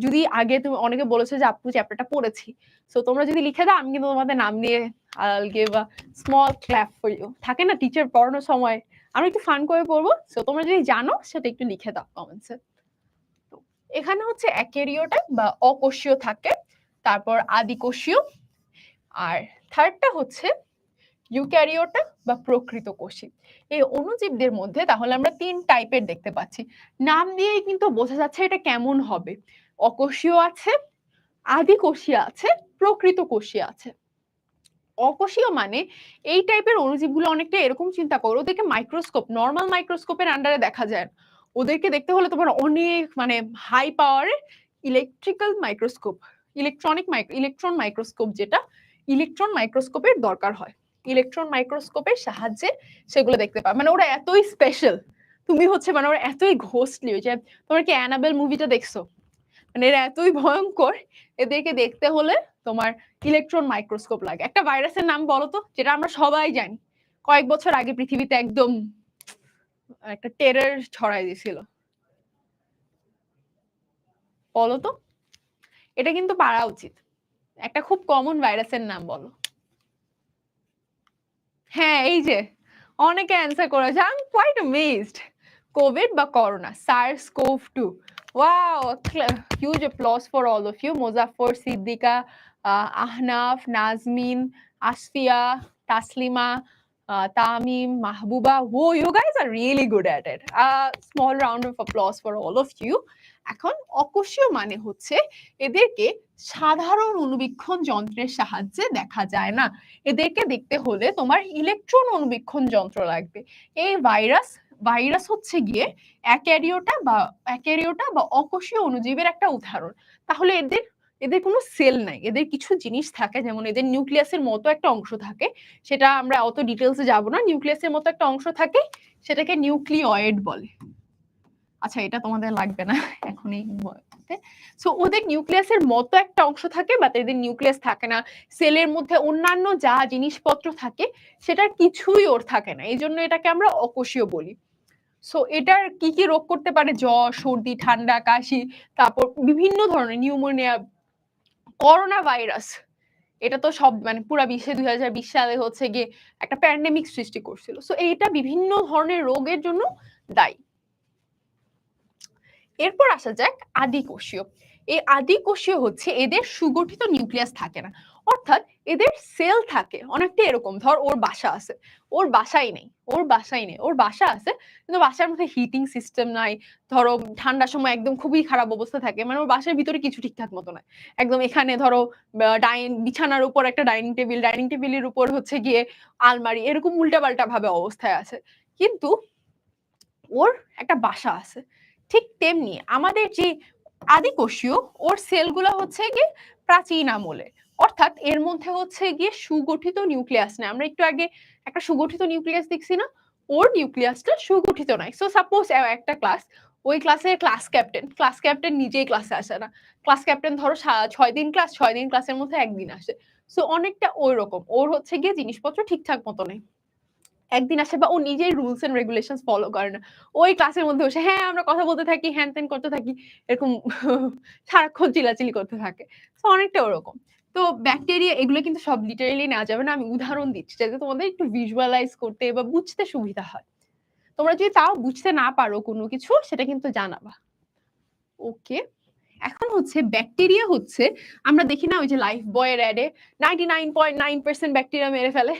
যদি আগে তুমি অনেকে বলেছো যে আপু চ্যাপ্টারটা পড়েছি, সো তোমরা যদি লিখে দাও আমি কিন্তু তোমাদের নাম নিয়ে I'll give a small clap for you। থাকে না টিচার পড়ানোর সময় আমরা একটু ফান করে পড়বো, সো তোমরা যদি জানো সেটা একটু লিখে দাও কমেন্টসে। এখানে হচ্ছে অ্যাকেরিওটা বা অকোষীয় থাকে, তারপর আদিকোষীয়, আর থার্ডটা হচ্ছে ইউক্যারিওটা বা প্রকৃত কোষী। এই অণুজীবদের মধ্যে তাহলে আমরা ৩ টাইপের দেখতে পাচ্ছি। নাম দিয়েই কিন্তু বোঝা যাচ্ছে এটা কেমন হবে। অকোষীয় আছে, আদিকোষীয় আছে, প্রকৃত কোষী আছে। অকোষীয় মানে এই টাইপের অণুজীবগুলো অনেকটা এরকম চিন্তা করো, ওদেরকে মাইক্রোস্কোপ, নর্মাল মাইক্রোস্কোপের আন্ডারে দেখা যায় না। ওদেরকে দেখতে হলে তোমার অনেক মানে হাই পাওয়ারের ইলেকট্রিক্যাল মাইক্রোস্কোপ, ইলেকট্রন মাইক্রোস্কোপ, যেটা ইলেকট্রন মাইক্রোস্কোপের দরকার হয়। ইলেকট্রন মাইক্রোস্কোপের সাহায্যে সেগুলো দেখতে পাবে। মানে ওরা এতই স্পেশাল, তুমি হচ্ছে মানে ওরা এতই ঘোস্টলি যে তোমার কি অ্যানাবেল মুভিটা দেখছো? মানে এরা এতই ভয়ঙ্কর, এদেরকে দেখতে হলে তোমার ইলেকট্রন মাইক্রোস্কোপ লাগে। একটা ভাইরাসের নাম বলো তো, যেটা আমরা সবাই জানি কয়েক বছর আগে পৃথিবীতে একদম একটা টেরর ছড়াই দিয়েছিল, বলো তো। এটা কিন্তু পারা উচিত। একটা খুব কমন ভাইরাসের নাম বলো। হ্যাঁ, এই যে অনেকে অ্যান্সার করেছে, I am quite amazed. Covid বা corona, SARS CoV 2। Wow, huge applause for all of you. Mozaffar, Siddika, Ahnaf, Nazmin, Asfia, Taslima, Tamim, Mahbuba. Whoa, you guys are really good at it. Small round of applause for all of you. এখন অকোষীয় মানে হচ্ছে এদেরকে সাধারণ অণুবীক্ষণ যন্ত্রের সাহায্যে দেখা যায় না। এদেরকে দেখতে হলে তোমার ইলেকট্রন অণুবীক্ষণ যন্ত্র লাগবে। এই ভাইরাস হচ্ছে গিয়ে অ্যাক্যারিওটা বা অকোষীয় অণুজীবের একটা উদাহরণ। তাহলে এদের এদের কোনো সেল নাই, এদের কিছু জিনিস থাকে, যেমন এদের নিউক্লিয়াসের মতো একটা অংশ থাকে, সেটা আমরা অত ডিটেলসে যাব না। নিউক্লিয়াসের মতো একটা অংশ থাকে, সেটাকে নিউক্লিওয়েড বলে। আচ্ছা, এটা তোমাদের লাগবে না এখনই। সো ওদের নিউক্লিয়াসের মতো একটা অংশ থাকে, বাট এদের নিউক্লিয়াস থাকে না। সেলের মধ্যে অন্যান্য যা জিনিসপত্র থাকে সেটার কিছুই ওর থাকে না, এই জন্য এটাকে আমরা অকোষীয় বলি। সো এটার কি কি রোগ করতে পারে? জ্বর, সর্দি, ঠান্ডা, কাশি, তারপর বিভিন্ন ধরনের নিউমোনিয়া। করোনা ভাইরাস, এটা তো সব মানে পুরা বিশ্বে 2020 সালে হচ্ছে গিয়ে একটা প্যান্ডেমিক সৃষ্টি করছিল। সো এইটা বিভিন্ন ধরনের রোগের জন্য দায়ী। এরপর আসা যাক আদিকোষীয়। এই আদিকোষীয় হচ্ছে এদের সুগঠিত নিউক্লিয়াস থাকে না, অর্থাৎ এদের সেল থাকে অনেকটা এরকম। ধর ওর বাসা আছে, ওর বাসাই নেই, ওর বাসা আছে কিন্তু বাসার মধ্যে হিটিং সিস্টেম নাই। ধরো ঠান্ডার সময় একদম খুবই খারাপ অবস্থা থাকে, মানে ওর বাসার ভিতরে কিছু ঠিকঠাক মতো নাই। একদম এখানে ধরো বিছানার উপর একটা ডাইনিং টেবিলের উপর হচ্ছে গিয়ে আলমারি, এরকম উল্টাপাল্টা ভাবে অবস্থায় আছে, কিন্তু ওর একটা বাসা আছে। ঠিক তেমনি আমাদের যে আদিকোষীয়, ওর সেলগুলো হচ্ছে গিয়ে প্রাচীন আমলে, অর্থাৎ এর মধ্যে হচ্ছে গিয়ে সুগঠিত নিউক্লিয়াস নেই। আমরা একটু আগে একটা সুগঠিত নিউক্লিয়াস দেখছি না, ওর নিউক্লিয়াসটা সুগঠিত নাই। সো সাপোজ একটা ক্লাস, ওই ক্লাসের ক্লাস ক্যাপ্টেন নিজেই ক্লাসে আসে না। ক্লাস ক্যাপ্টেন ধরো 6 দিন ক্লাসের মধ্যে একদিন আসে। সো অনেকটা ওই রকম, ওর হচ্ছে গিয়ে জিনিসপত্র ঠিকঠাক মতো নেই, একদিন আসে, বা ও নিজেই রুলস এন্ড রেগুলেশনস ফলো করে না। ওই ক্লাসের মধ্যে বসে হ্যাঁ আমরা কথা বলতে থাকি, হ্যান ত্যান করতে থাকি, এরকম সারাক্ষণ চিল্লাচিল্লি করতে থাকে। তো অনেকটা ওরকম। তো ব্যাকটেরিয়া এগুলো কিন্তু সব লিটারেলি নেওয়া যাবে না, আমি উদাহরণ দিচ্ছি যাতে তোমাদের একটু ভিজুয়ালাইজ করতে বা বুঝতে সুবিধা হয়। তোমরা যদি তাও বুঝতে না পারো কোনো কিছু, সেটা কিন্তু জানাবা। ওকে, এখন হচ্ছে ব্যাকটেরিয়া হচ্ছে, আমরা দেখি না ওই যে লাইফ বয়ের অ্যাডে 99.9% ব্যাকটেরিয়া মেরে ফেলে,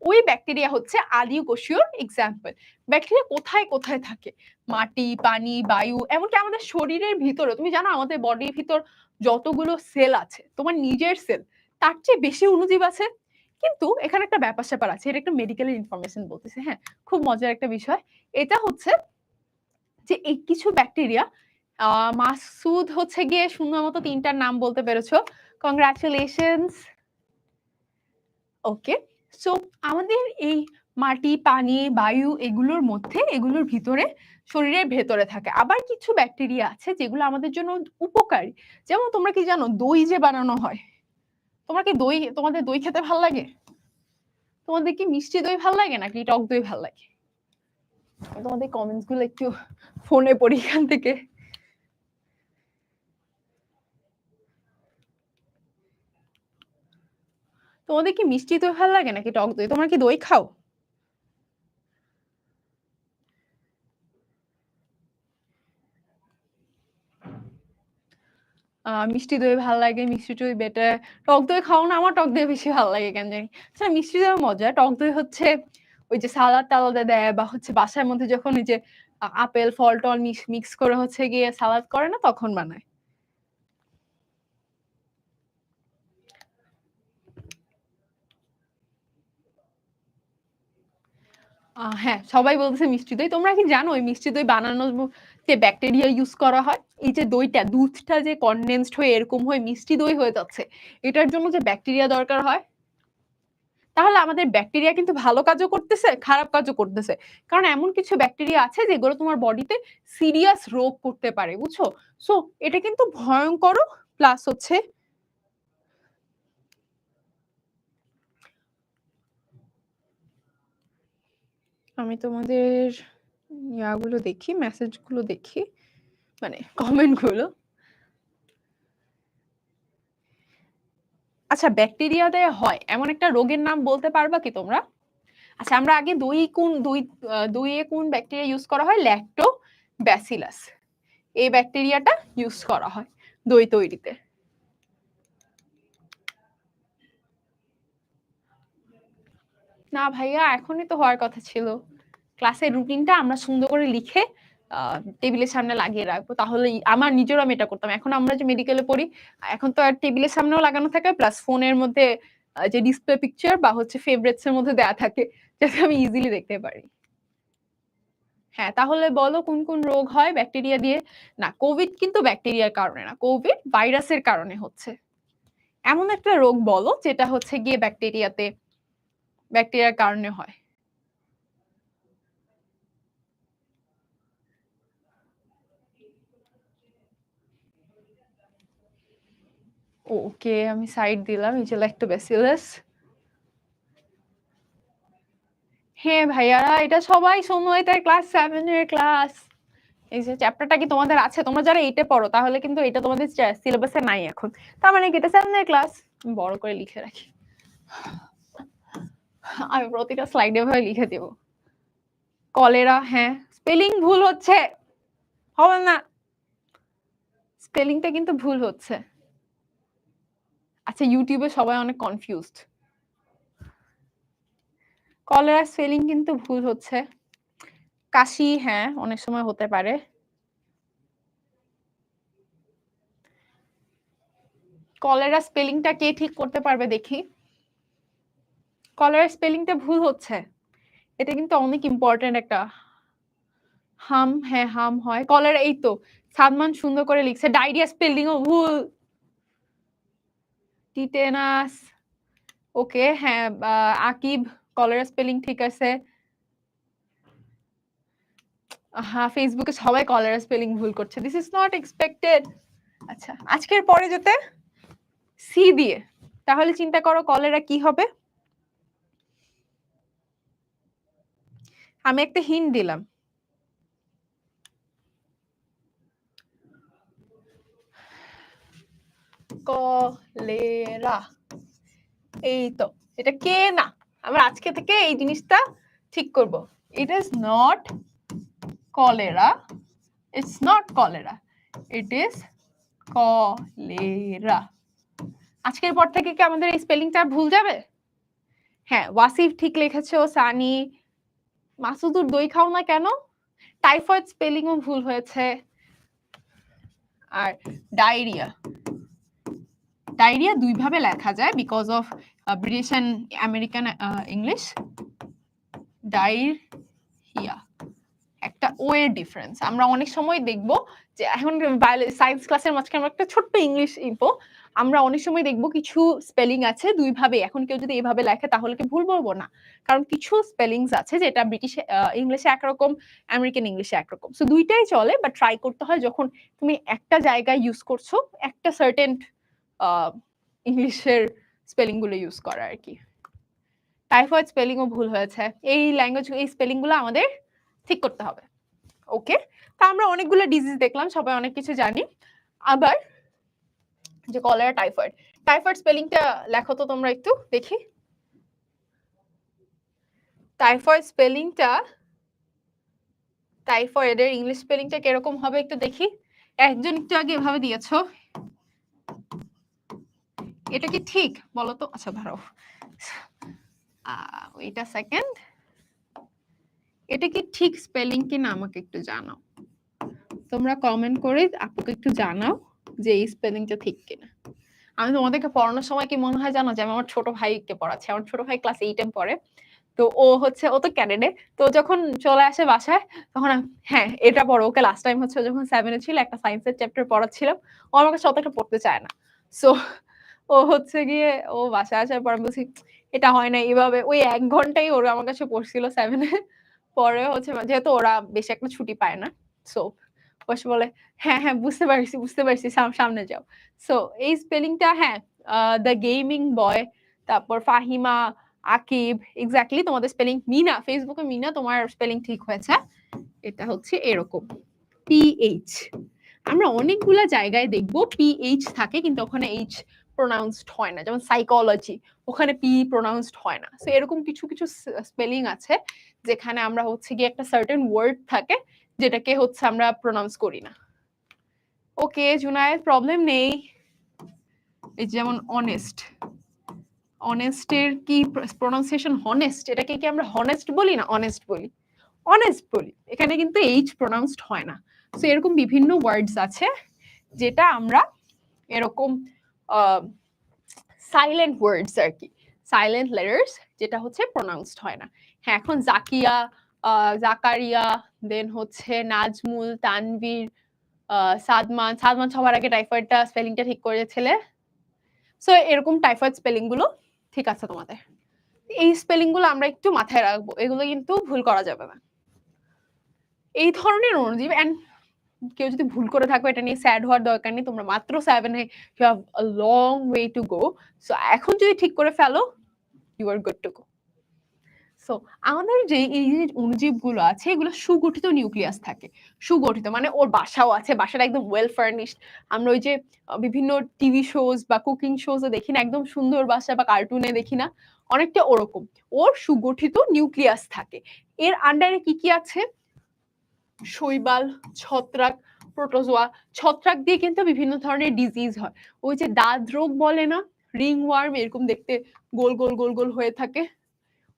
ওই ব্যাকটেরিয়া হচ্ছে আদিকোষীয় এক্সাম্পল। ব্যাকটেরিয়া কোথায় কোথায় থাকে? মাটি, পানি, বায়ু, এমনকি আমাদের শরীরের ভিতরে। তুমি জানো আমাদের বডির ভিতর যতগুলো সেল আছে, তোমার নিজের সেল, তার চেয়ে বেশি অণুজীব আছে। কিন্তু এখানে একটা ব্যাপার স্যাপার আছে, এটা একটা মেডিকেল ইনফরমেশন বলতেছে, হ্যাঁ, খুব মজার একটা বিষয়। এটা হচ্ছে যে এই কিছু ব্যাকটেরিয়া, মাসুদ হচ্ছে গিয়ে সুন্দর মতো 3টার নাম বলতে পেরেছো, কংগ্রাচুলেশনস। ওকে, সো আমাদের এই মাটি, পানি, বায়ু, এগুলোর মধ্যে, এগুলোর ভিতরে, শরীরের ভেতরে থাকে। আবার কিছু ব্যাকটেরিয়া আছে যেগুলো আমাদের জন্য উপকারী। যেমন তোমরা কি জানো দই যে বানানো হয়, তোমাদের দই খেতে ভালো লাগে? তোমাদের কি মিষ্টি দই ভাল লাগে নাকি টক দই ভাল লাগে? তোমাদের কমেন্টস গুলো একটু ফোনে পড়ি এখান থেকে। তোমাদের কি মিষ্টি দই ভাল লাগে নাকি টক দই? তোমরা কি দই খাও? মিষ্টি দই ভাল লাগে, মিষ্টি দই বেটার। টক দই খাও না? আমার টক দই বেশি ভালো লাগে কেন জানি। আচ্ছা মিষ্টি দই মজা, টক দই হচ্ছে ওই যে সালাদ টালাদে দেয় বা হচ্ছে বাসার মধ্যে যখন ওই যে আপেল ফল টল মিক্স করে হচ্ছে গিয়ে সালাদ করে না তখন বানায়। হ্যাঁ, সবাই বলতেছে মিষ্টি দই। তোমরা কি জানো ওই মিষ্টি দই বানানোর যে ব্যাকটেরিয়া ইউজ করা হয়? এই যে দইটা, দুধটা যে কনডেন্সড হয়ে এরকম হয়ে মিষ্টি দই হয়ে যাচ্ছে, এটার জন্য যে ব্যাকটেরিয়া দরকার হয়, তাহলে আমাদের ব্যাকটেরিয়া কিন্তু ভালো কাজও করতেছে, খারাপ কাজও করতেছে। কারণ এমন কিছু ব্যাকটেরিয়া আছে যেগুলো তোমার বডিতে সিরিয়াস রোগ করতে পারে, বুঝছো? সো এটা কিন্তু ভয়ঙ্করও, প্লাস হচ্ছে আমি তোমাদের ইয়াগুলো দেখি, মেসেজগুলো দেখি, মানে কমেন্টগুলো। আচ্ছা ব্যাকটেরিয়া দিয়ে হয় এমন একটা রোগের নাম বলতে পারবা কি তোমরা? আচ্ছা আমরা আগে দইয়ে কোন ব্যাকটেরিয়া ইউজ করা হয়? ল্যাক্টোব্যাসিলাস, এই ব্যাকটেরিয়াটা ইউজ করা হয় দই তৈরিতে। না ভাইয়া, এখনই তো হওয়ার কথা ছিল। ক্লাসের রুটিনটা আমরা সুন্দর করে লিখে টেবিলের সামনে লাগিয়ে রাখবো, তাহলে আমার নিজেরও আমি এটা করতাম। এখন আমরা যে মেডিকেলে পড়ি, এখন তো আর টেবিলের সামনেও লাগানো থাকে, প্লাস ফোনের মধ্যে যে ডিসপ্লে পিকচার বা হচ্ছে ফেভারিটস এর মধ্যে দেয়া থাকে, যাতে আমি ইজিলি দেখতে পারি। হ্যাঁ, তাহলে বলো কোন কোন রোগ হয় ব্যাকটেরিয়া দিয়ে? না, কোভিড কিন্তু ব্যাকটেরিয়ার কারণে না, কোভিড ভাইরাসের কারণে হচ্ছে। এমন একটা রোগ বলো যেটা হচ্ছে গিয়ে ব্যাকটেরিয়ার কারণে হয়। ওকে, আমি সাইড দিলাম, এই যে ল্যাক্টোব্যাসিলাস। হ্যাঁ ভাইয়ারা, এটা সবাই শোনো, এটা ক্লাস 7 এর ক্লাস। এই যে চ্যাপ্টারটা কি তোমাদের আছে? তোমরা যারা 8 এ পড়ো তাহলে কিন্তু এটা তোমাদের সিলেবাসে নাই এখন। তার মানে কি এটা 7 এর ক্লাস? বড় করে লিখে রাখি, আমি প্রতিটা স্লাইডে ভাবে লিখে দেব। কলেরা, হ্যাঁ স্পেলিং ভুল হচ্ছে, হবে না, স্পেলিংটা কিন্তু ভুল হচ্ছে। আচ্ছা ইউটিউবে সবাই অনেক কনফিউজড, কলেরা স্পেলিং কিন্তু ভুল হচ্ছে। কাশি, হ্যাঁ অনেক সময় হতে পারে। কলেরা স্পেলিংটা কে ঠিক করতে পারবে দেখি? কলেরা স্পেলিংটা ভুল হচ্ছে, এটা কিন্তু অনেক ইম্পর্টেন্ট একটা। হাম, হ্যাঁ হাম হয়। কলেরা, এই তো সাদমান সুন্দর করে লিখছে। ডায়রিয়া স্পেলিংও ভুল। টিটেনাস, ওকে হ্যাঁ। আকিব, কলেরা স্পেলিং ঠিক আছে। হ্যাঁ, ফেসবুকে সবাই কলেরা স্পেলিং ভুল করছে, দিস ইজ নট এক্সপেক্টেড। আচ্ছা আজকের পরে যেতে সি দিয়ে, তাহলে চিন্তা করো কলেরা কি হবে। আমি একটা হিন্ট দিলাম, কলেরা। এই তো, এটা কে না, আমরা আজকে থেকে এই জিনিসটা ঠিক করব। It is not cholera, it's not cholera, it is cholera. আজকের পর থেকে কি আমাদের এই স্পেলিংটা ভুল যাবে? হ্যাঁ, ওয়াসিফ ঠিক লিখেছো। সানি, মাসুদুর দই খাও না কেন? টাইফয়েড স্পেলিংও ভুল হয়েছে। আর ডায়রিয়া, ডায়রিয়া দুই ভাবে লেখা যায় because of British and American English. Diarrhoea একটা ও এর ডিফারেন্স। আমরা অনেক সময় দেখব যে এখন সায়েন্স ক্লাসের মাঝখানে আমরা একটা ছোট্ট ইংলিশ ইনফো, আমরা অনেক সময় দেখব কিছু স্পেলিং আছে দুই ভাবে। এখন কেউ যদি এইভাবে লেখে তাহলে কি ভুল বলবো না? কারণ কিছু স্পেলিংস আছে যেটা ব্রিটিশ ইংলিশে একরকম, আমেরিকান ইংলিশে একরকম। সো দুইটাই চলে, বাট ট্রাই করতে হয় যখন তুমি একটা জায়গায় ইউজ করছো একটা সার্টেন ইংলিশের স্পেলিং গুলো ইউজ করা আর কি। টাইফয়েড স্পেলিংও ভুল হয়েছে। এই ল্যাঙ্গুয়েজ এই স্পেলিং গুলো আমাদের ঠিক করতে হবে। ওকে, তা আমরা অনেকগুলো ডিজিজ দেখলাম, সবাই অনেক কিছু জানি। আবার যে কলেরা, টাইফয়েড, টাইফয়েড স্পেলিংটা লেখো তো তোমরা একটু দেখি। টাইফয়েড স্পেলিংটা, টাইফয়েডের ইংলিশ স্পেলিংটা কিরকম হবে একটু দেখি। একজন একটু আগে এভাবে দিয়েছো, এটা কি ঠিক বলো তো? আচ্ছা ভালো, ওইটা সেকেন্ড, এটা কি ঠিক স্পেলিং কিনা আমাকে একটু জানাও। তোমরা কমেন্ট করে আপুকে একটু জানাও যে এই স্পেলিংটা ঠিক কিনা। আমি তোমাদেরকে পড়ানোর সময় কি মনে হয় জানো, যে আমি আমার ছোট ভাইকে পড়াচ্ছি। আমার ছোট ভাই ক্লাস 8 এ পড়ে। তো ও তো ক্যাডেটে, তো যখন চলে আসে বাসায় তখন হ্যাঁ এটা পড়ো। ওকে লাস্ট টাইম হচ্ছে যখন 7 এ ছিল, একটা সায়েন্সের চ্যাপ্টার পড়াচ্ছিলাম, ও আমার কাছে অত একটা পড়তে চায় না। সো ও হচ্ছে গিয়ে ও বাসায় আসার পর বলছি এটা হয় না এইভাবে। ওই 1 ঘন্টাই ওরা আমার কাছে পড়ছিল 7 এ। পরে হচ্ছে যেহেতু ওরা বেশি একটা ছুটি পায় না, সো বসে বলে হ্যাঁ হ্যাঁ বুঝতে পারছি সামনে যাও। সো এই স্পেলিংটা হ্যাঁ, দ্য গেমিং বয়, তারপর ফাহিমা, আকিব, এক্স্যাক্টলি তোমাদের স্পেলিং। মিনা, ফেসবুকে মিনা, তোমার স্পেলিং ঠিক হয়েছে। এটা হচ্ছে এরকম পিএইচ। আমরা অনেকগুলা জায়গায় দেখবো পিএইচ থাকে, কিন্তু ওখানে এইচ প্রোনাউন্সড হয় না। যেমন সাইকোলজি, ওখানে পি প্রোনাউন্সড হয় না। সো এরকম কিছু কিছু স্পেলিং আছে যেখানে আমরা হচ্ছে গিয়ে একটা সার্টেন ওয়ার্ড থাকে যেটাকে হচ্ছে আমরা প্রোনাউন্স করি না। ওকে জুনায়েদ, প্রবলেম নেই। এই যেমন অনেস্ট, অনেস্টের কি প্রোনাউন্সিয়েশন হনেস্ট, এটাকে কি আমরা হনেস্ট বলি না অনেস্ট বলি? অনেস্ট বলি। এখানে কিন্তু এইচ প্রোনাউন্সড হয় না। সো এরকম বিভিন্ন ওয়ার্ডস আছে যেটা আমরা এরকম সাইলেন্ট ওয়ার্ডস আর কি, সাইলেন্ট লেটার্স, যেটা হচ্ছে প্রোনাউন্সড হয় না। হ্যাঁ, এখন জাকিয়া, জাকারিয়া, দেন হচ্ছে নাজমুল, তানভীর, সাদমান সবার আগে টাইফয়েডটা স্পেলিংটা ঠিক করেছিলে। সো এরকম টাইফয়েড স্পেলিং গুলো ঠিক আছে তোমাদের। এই স্পেলিং গুলো আমরা একটু মাথায় রাখবো, এগুলো কিন্তু ভুল করা যাবে না। এই ধরনের অণুজীব, এন্ড কেউ যদি ভুল করে থাকো এটা নিয়ে স্যাড হওয়ার দরকার নেই। তোমরা মাত্র 7 এ, you have a long way to go. So এখন যদি ঠিক করে ফেলো, you are good to go. So আমাদের যে এই যে অণুজীবগুলো আছে, এগুলো সুগঠিত নিউক্লিয়াস থাকে। সুগঠিত মানে ওর বাসাও আছে, বাসাটা একদম ওয়েল ফার্নিশড। আমরা ওই যে বিভিন্ন টিভি শোজ বা কুকিং শোজ এ দেখি না, একদম সুন্দর বাসা, বা কার্টুনে দেখি না, অনেকটা ওরকম ওর সুগঠিত নিউক্লিয়াস থাকে। এর আন্ডারে কি কি আছে? শৈবাল, ছত্রাক, প্রোটোজোয়া। ছত্রাক দিয়ে কিন্তু বিভিন্ন ধরনের ডিজিজ হয়। ওই যে দাঁত রোগ বলে না, রিং ওয়ার্ম, এরকম দেখতে গোল গোল গোল গোল হয়ে থাকে,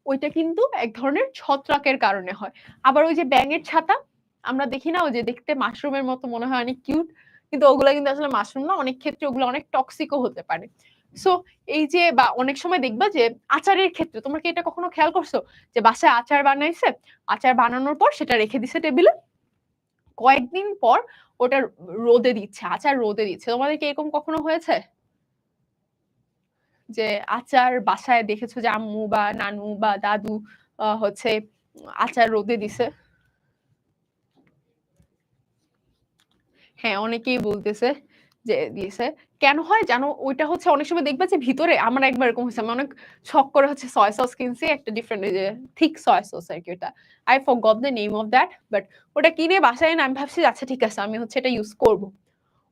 ওইটা কিন্তু এক ধরনের ছত্রাকের কারণে হয়। আবার ওই যে ব্যাঙের ছাতা আমরা দেখি না, ওই যে দেখতে মাশরুমের মতো মনে হয়, অনেক কিউট, কিন্তু ওগুলা কিন্তু আসলে মাশরুম না, অনেক ক্ষেত্রে ওগুলো অনেক টক্সিকও হতে পারে। সো এই যে, বা অনেক সময় দেখবা যে আচারের ক্ষেত্রে, তোমরা কি এটা কখনো খেয়াল করছো যে বাসায় আচার বানাইছে, আচার বানানোর পর সেটা রেখে দিছে টেবিলে, কয়েকদিন পর ওটা রোদে দিচ্ছে, আচার রোদে দিচ্ছে। তোমাদের কি এরকম কখনো হয়েছে যে আচার বাসায় দেখেছো যে আম্মু বা নানু বা দাদু হচ্ছে আচার রোদে দিছে? হ্যাঁ, অনেকেই বলতেছে যে দিয়েছে। কেন হয় জানো? ওইটা হচ্ছে অনেক সময় দেখবা যে ভিতরে, আমার একবার এরকম হয়েছে, আমি অনেক শখ করে হচ্ছে সয়া সস কিনছি, একটা ডিফারেন্ট যে থিক সয়া সস আর কি, ওটা I forgot the name of that, but ওটা কিনে বাসায় এনে আমি ভাবছি আচ্ছা ঠিক আছে আমি হচ্ছে এটা ইউজ করব।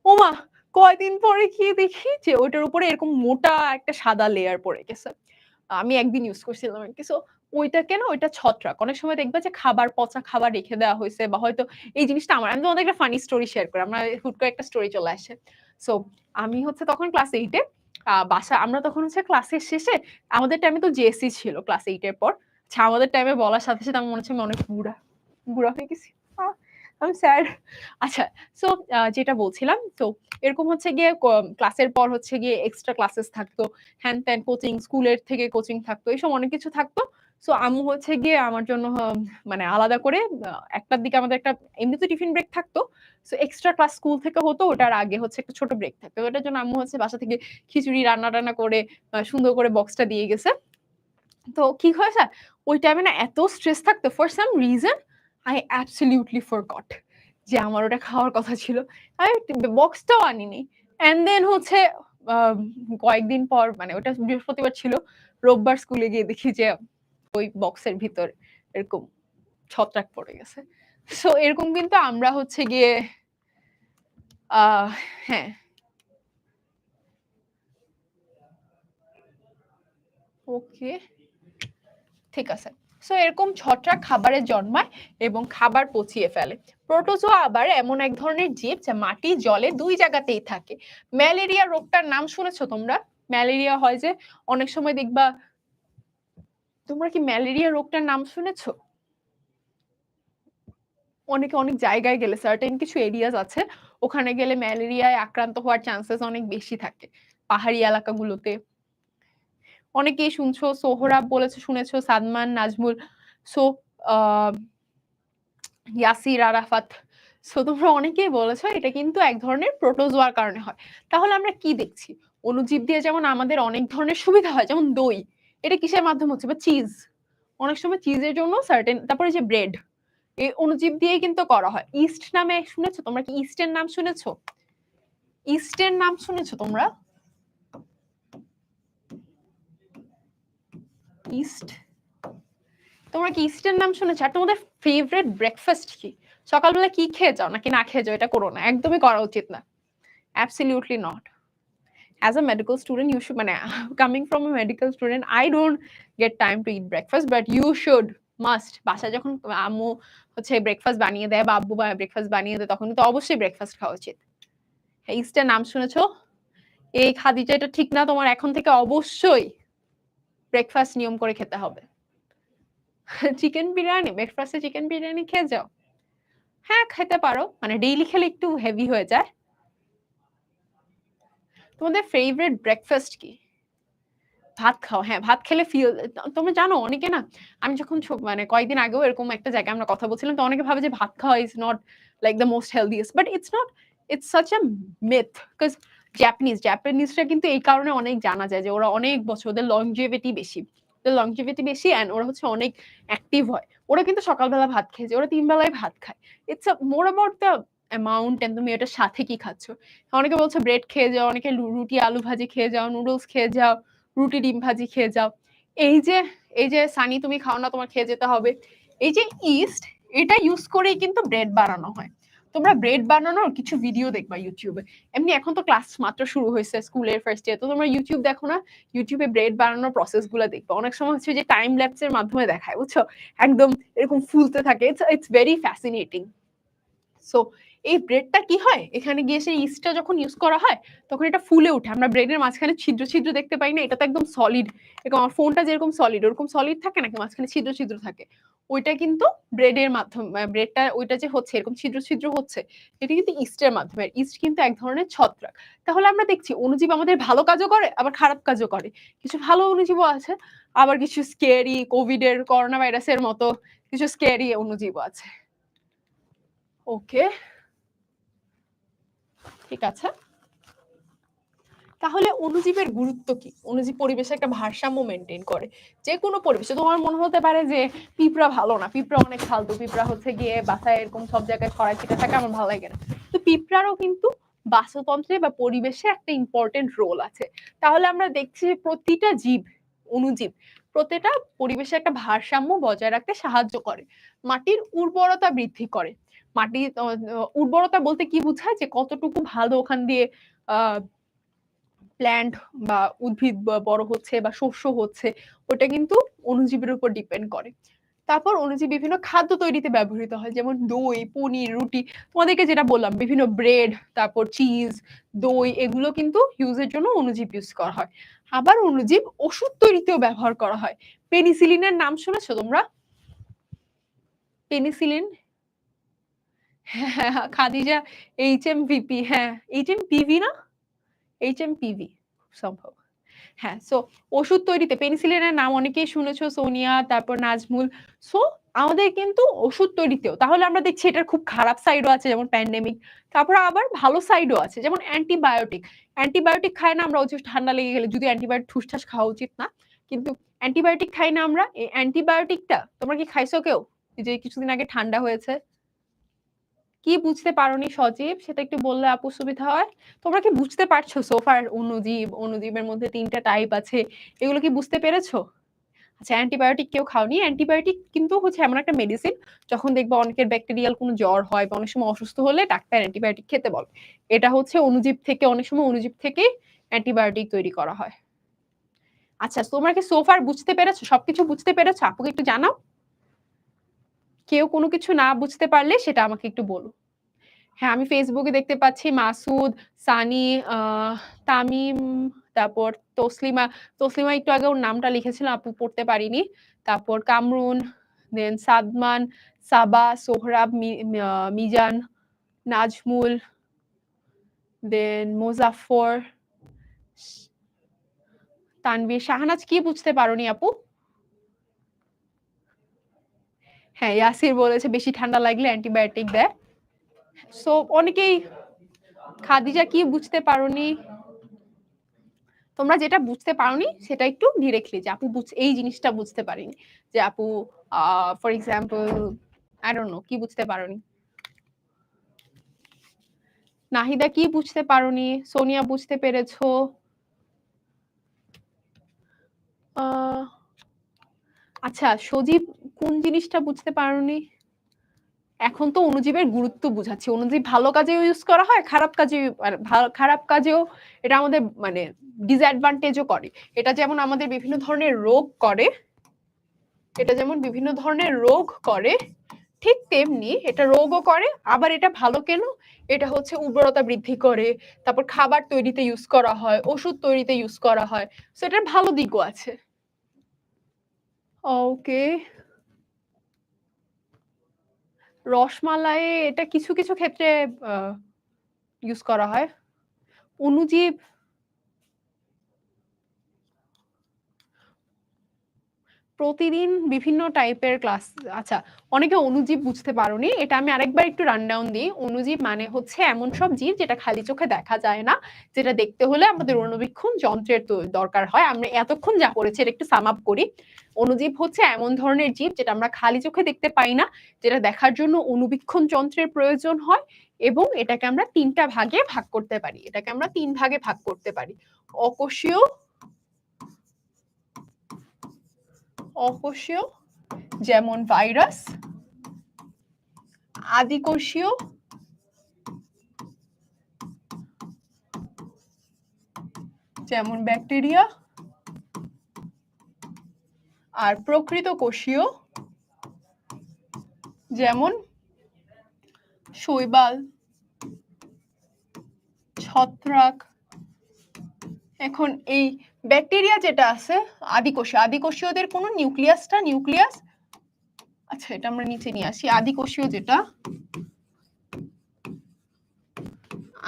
ওমা, কয়দিন পরে গিয়ে দেখি যে ওইটার উপরে এরকম মোটা একটা সাদা লেয়ার পড়ে গেছে। আমি একদিন ইউজ করছিলাম আরকি। সো ওইটা কেন? ওইটা ছত্রাক। অনেক সময় দেখবা যে খাবার, পচা খাবার রেখে দেওয়া হইছে, বা হয়তো এই জিনিসটা আমি তোমাদের একটা ফানি স্টোরি শেয়ার করি। আমরা হুট করে একটা স্টোরি চলে আসে। সো আমি হচ্ছে তখন ক্লাস 8 এ, আমরা তখন হচ্ছে ক্লাসের শেষে, আমাদের টাইমে তো জেএসসি ছিল ক্লাস 8 এর পর। আচ্ছা আমাদের টাইমে বলার সাথে সাথে আমার মনে হচ্ছে আমি অনেক বুড়া হয়ে গেছি। আমি স্যাড। আচ্ছা, সো যেটা বলছিলাম, তো এরকম হচ্ছে গিয়ে ক্লাসের পর হচ্ছে গিয়ে এক্সট্রা ক্লাসেস থাকতো, হ্যান ত্যান কোচিং, স্কুলের থেকে কোচিং থাকতো, এইসব অনেক কিছু থাকতো। সো আম্মু হচ্ছে গিয়ে আমার জন্য মানে আলাদা করে একটার দিকে আমাদের একটা এমনিতে টিফিন ব্রেক থাকতো। সো এক্সট্রা ক্লাস স্কুল থেকে হতো, ওটার আগে হচ্ছে একটা ছোট ব্রেক থাকতো। ওটার জন্য আম্মু হচ্ছে বাসা থেকে খিচুড়ি রান্না টান্না করে সুন্দর করে বক্সটা দিয়ে গেছে। তো কি হয়েছে, ওই টাইমে না এত স্ট্রেস থাকতো, for some reason I absolutely forgot যে আমার ওটা খাওয়ার কথা ছিল। আমি বক্সটাও আনিনি। অ্যান্ড দেন হচ্ছে কয়েকদিন পর মানে ওটা বৃহস্পতিবার ছিল, রোববার স্কুলে গিয়ে দেখি যে ওই বক্সের ভিতর এরকম ছত্রাক পড়ে গেছে। সো এরকম কিন্তু আমরা হচ্ছে গিয়ে হ্যাঁ, ওকে, ঠিক আছে। সো এরকম ছত্রাক খাবারে জন্মায় এবং খাবার পচিয়ে ফেলে। প্রোটোজোয়া আবার এমন এক ধরনের জীব যা মাটি জলে দুই জায়গাতেই থাকে। ম্যালেরিয়া রোগটার নাম শুনেছো তোমরা? ম্যালেরিয়া হয় যে অনেক সময় দেখবা, তোমরা কি ম্যালেরিয়া রোগটার নাম শুনেছো? অনেকে অনেক জায়গায় গেলে সার্টেন কিছু এরিয়াস আছে, ওখানে গেলে ম্যালেরিয়ায় আক্রান্ত হওয়ার চান্সেস অনেক বেশি থাকে পাহাড়ি এলাকাগুলোতে। অনেকেই শুনছো, সোহরাব বলেছে শুনেছো, সাদমান, নাজমুল, সো ইয়াসির আরাফাত। সো তোমরা অনেকেই বলেছো এটা কিন্তু এক ধরনের প্রোটোজোয়ার কারণে হয়। তাহলে আমরা কি দেখছি? অণুজীব দিয়ে যেমন আমাদের অনেক ধরনের সুবিধা হয়, যেমন দই, এটা কিসের মাধ্যমে হচ্ছে? বা চিজ, অনেক সময় চিজের জন্য সার্টেন, তারপরে যে ব্রেড, এই অণুজীব দিয়েই কিন্তু করা হয়। ইস্ট নামে শুনেছো তোমরা? কি ইস্টের নাম শুনেছো? ইস্টের নাম শুনেছো তোমরা? ইস্ট, তোমরা কি ইস্টের নাম শুনেছো? আর তোমাদের ফেভারিট ব্রেকফাস্ট কি? সকালবেলা কি খেয়ে যাও নাকি না খেয়ে যাও? এটা করো না, একদমই করা উচিত না। Absolutely not. As a medical student you should, মানে coming from a medical student, I don't get time to eat breakfast, but you should, must। বাসায় যখন আম্মু হচ্ছে ব্রেকফাস্ট বানিয়ে দেয় বা আব্বু ব্রেকফাস্ট বানিয়ে দেয়, তখন তো অবশ্যই ব্রেকফাস্ট খাওয়া উচিত। ইস্টের নাম শুনেছো? এই খাদিজা, এটা ঠিক না, তোমার এখন থেকে অবশ্যই ব্রেকফাস্ট নিয়ম করে খেতে হবে। চিকেন বিরিয়ানি, ব্রেকফাস্টে চিকেন বিরিয়ানি খেয়ে যাও? হ্যাঁ খেতে পারো, মানে ডেইলি খেলে একটু হেভি হয়ে যায়। তোমাদের ফেভারিট ব্রেকফাস্ট কি? ভাত খাও, হ্যাঁ ভাত খেলে ফিল, তোমরা জানো অনেকে না, আমি যখন মানে কয়েকদিন আগেও এরকম একটা জায়গায় আমরা কথা বলছিলাম, তো অনেকে ভাবে যে ভাত খাওয়া is not like the most healthiest, but it's not, it's such a myth. Because জাপানিজরা কিন্তু এই কারণে অনেক জানা যায় যে ওরা অনেক বছর, ওদের লংজিভিটি বেশি, অ্যান্ড ওরা হচ্ছে অনেক অ্যাক্টিভ হয়। ওরা কিন্তু সকালবেলা ভাত খেয়েছে, ওরা 3 বেলায় ভাত খায়। It's more about the amount, and তুমি এটার সাথে কি খাচ্ছ। অনেকে বলছে ব্রেড খেয়ে যাও, অনেকে রুটি আলু ভাজি খেয়ে যাও, নুডলস খেয়ে যাও, রুটি ডিম ভাজি খেয়ে যাও। এই যে সানি তুমি খাও না, তোমার খেয়ে যেতে হবে। এই যে ইস্ট, এটা ইউজ করেই কিন্তু ব্রেড বানানো হয়। তোমরা ব্রেড বানানোর কিছু ভিডিও দেখবা ইউটিউবে। এমনি এখন তো ক্লাস মাত্র শুরু হয়েছে স্কুলের ফার্স্ট ইয়ার, তো তোমরা ইউটিউব দেখো না, ইউটিউবে ব্রেড বানানোর প্রসেস গুলো দেখবা। অনেক সময় হচ্ছে যে টাইম ল্যাপসের মাধ্যমে দেখায়, বুঝছো, একদম এরকম ফুলতে থাকে। It's very fascinating. সো এই ব্রেডটা কি হয়, এখানে গিয়ে সেই ইস্টটা যখন ইউজ করা হয় তখন এটা ফুলে ওঠে। আমরা ব্রেডের মাঝখানে ছিদ্র ছিদ্র দেখতে পাই না, এটা তো একদম সলিড। এরকম আমার ফোনটা যেরকম সলিড, ওরকম সলিড থাকে নাকি মাঝখানে ছিদ্র ছিদ্র থাকে, ওইটা কিন্তু ব্রেডের মাধ্যমে, ব্রেডটা ওইটা যে হচ্ছে এরকম ছিদ্র ছিদ্র হচ্ছে, এটা কিন্তু ইস্টের মাধ্যমে। ইস্ট কিন্তু এক ধরনের ছত্রাক। তাহলে আমরা দেখছি অণুজীব আমাদের ভালো কাজও করে আবার খারাপ কাজও করে। কিছু ভালো অণুজীবও আছে, আবার কিছু স্কেরি, কোভিডের, করোনা ভাইরাসের মতো কিছু স্কেরি অণুজীবও আছে। ওকে, ঠিক আছে। তাহলে অণুজীবের গুরুত্ব কি? অণুজীব পরিবেশে একটা ভারসাম্য মেনটেন করে। যে কোনো পরিবেশে তোমার মনে হতে পারে যে পিঁপড়া ভালো না, পিঁপড়া অনেক ফালতু, পিঁপড়া হচ্ছে গিয়ে বাসায় এরকম সব জায়গায় ছড়াই ছিটে থাকে, আমার ভালো লাগে না। তো পিঁপড়ারও কিন্তু বাস্তুতন্ত্রে বা পরিবেশে একটা ইম্পর্টেন্ট রোল আছে। তাহলে আমরা দেখছি যে প্রতিটা জীব, অণুজীব, প্রতিটা পরিবেশে একটা ভারসাম্য বজায় রাখতে সাহায্য করে। মাটির উর্বরতা বৃদ্ধি করে। মাটি উর্বরতা বলতে কি বোঝায়, যে কতটুকু ভালো ওখান দিয়ে আহ প্ল্যান্ট বা উদ্ভিদ বড় হচ্ছে বা শস্য হচ্ছে, ওটা কিন্তু অণুজীবের উপর ডিপেন্ড করে। তারপর অণুজীব বিভিন্ন খাদ্য তৈরিতে ব্যবহৃত হয়, যেমন দই, পনির, রুটি, তোমাদেরকে যেটা বললাম, বিভিন্ন ব্রেড, তারপর চিজ, দই, এগুলো কিন্তু ইউজের জন্য অণুজীব ইউজ করা হয়। আবার অণুজীব ওষুধ তৈরিতেও ব্যবহার করা হয়। পেনিসিলিনের নাম শুনেছো তোমরা? পেনিসিলিন, হ্যাঁ খাদিজা, HMVP, হ্যাঁ HMPV না, HMPV সম্ভব। হ্যাঁ, সো ওষুধ তৈরিতে পেনিসিলিনের নাম অনেকেই শুনেছো, সোনিয়া, তারপর নাজমুল। সো আমাদের কিন্তু ওষুধ তৈরিতেও, তাহলে আমরা দেখছি এটার খুব খারাপ সাইডও আছে, যেমন প্যান্ডেমিক। তারপর আবার ভালো সাইডও আছে, যেমন অ্যান্টিবায়োটিক। অ্যান্টিবায়োটিক খাই না আমরা, ওই যে ঠান্ডা লেগে গেলে, যদি অ্যান্টিবায়োটিক ঠুসঠাস খাওয়া উচিত না, কিন্তু অ্যান্টিবায়োটিক খাই না আমরা। এই অ্যান্টিবায়োটিকটা তোমরা কি খাইছো কেউ, যে কিছুদিন আগে ঠান্ডা হয়েছে? কি বুঝতে পারোনি সজীব, সেটা একটু বললে আপু সুবিধা হয়। তোমরা কি বুঝতে পারছো সোফার অণুজীব, অণুজীবের মধ্যে 3টা টাইপ আছে, এগুলো কি বুঝতে পেরেছো? আচ্ছা, অ্যান্টিবায়োটিক কেউ খাওনি? অ্যান্টিবায়োটিক কিন্তু হচ্ছে এমন একটা মেডিসিন, যখন দেখবে অনেকের ব্যাকটেরিয়াল কোনো জ্বর হয় বা অনেক সময় অসুস্থ হলে ডাক্তার অ্যান্টিবায়োটিক খেতে বলে। এটা হচ্ছে অণুজীব থেকে, অনেক সময় অণুজীব থেকে অ্যান্টিবায়োটিক তৈরি করা হয়। আচ্ছা, তোমরা কি সোফার বুঝতে পেরেছো? সবকিছু বুঝতে পেরেছো? আপুকে একটু জানাও। কেউ কোনো কিছু না বুঝতে পারলে সেটা আমাকে একটু বলো। হ্যাঁ, আমি ফেসবুকে দেখতে পাচ্ছি মাসুদ, সানি, তামিম, তারপর তসলিমা। তসলিমা একটু আগে ওর নামটা লিখেছিল, আপু পড়তে পারিনি। তারপর কামরুন, দেন সাদমান, সাবা, সোহরাব, মিজান, নাজমুল, দেন মোজাফফর, তানভীর। শাহনাজ কি বুঝতে পারোনি আপু? হ্যাঁ, ইয়াসির বলেছে বেশি ঠান্ডা লাগলে অ্যান্টিবায়োটিক দেয়। সো অনেকেই। খাদিজা কি বুঝতে পারোনি? তোমরা যেটা বুঝতে পারোনি সেটা একটু ডিরেক্টলি, যে আপু এই জিনিসটা বুঝতে পারিনি, যে আপু for example I don't know কি বুঝতে পারোনি। নাহিদা কি বুঝতে পারোনি? সোনিয়া বুঝতে পেরেছো? আচ্ছা, সজীব কোন জিনিসটা বুঝতে পারোনি? এখন তো অণুজীবের গুরুত্ব বুঝাচ্ছি। অণুজীব ভালো কাজেও ইউজ করা হয়, খারাপ কাজে, খারাপ কাজেও এটা আমাদের মানে ডিসঅ্যাডভান্টেজও করে। এটা যেমন আমাদের বিভিন্ন ধরনের রোগ করে, এটা যেমন বিভিন্ন ধরনের রোগ করে, ঠিক তেমনি এটা রোগও করে। আবার এটা ভালো কেন? এটা হচ্ছে উর্বরতা বৃদ্ধি করে, তারপর খাবার তৈরিতে ইউজ করা হয়, ওষুধ তৈরিতে ইউজ করা হয়। সো এটার ভালো দিকও আছে। ওকে। রসমালাইয়ে এটা কিছু কিছু ক্ষেত্রে ইউজ করা হয়। অণুজীব প্রতিদিন বিভিন্ন টাইপের ক্লাস। আচ্ছা, অনেকে অণুজীব বুঝতে পারোনি, এটা আমি আরেকবার একটু রানডাউন দিই। অণুজীব মানে হচ্ছে এমন সব জীব যেটা খালি চোখে দেখা যায় না, যেটা দেখতে হলে আমাদের অণুবীক্ষণ যন্ত্রের দরকার হয়। আমরা এতক্ষণ যা করেছি এটা একটু সাম আপ করি। অণুজীব হচ্ছে এমন ধরনের জীব যেটা আমরা খালি চোখে দেখতে পাই না, যেটা দেখার জন্য অণুবীক্ষণ যন্ত্রের প্রয়োজন হয়, এবং এটাকে আমরা 3টা ভাগে ভাগ করতে পারি। এটাকে আমরা 3 ভাগে ভাগ করতে পারি: অকোষীয়, অকোষীয় যেমন ভাইরাস, আদিকোষীয় যেমন ব্যাকটেরিয়া, আর প্রকৃত কোষীয় যেমন শৈবাল, ছত্রাক। এখন এই ব্যাকটেরিয়া যেটা আছে আদিকোষীয়, আদিকোষীয়দের কোনো নিউক্লিয়াস, আচ্ছা এটা আমরা নিচে নিয়ে আসি। আদিকোষীয় যেটা,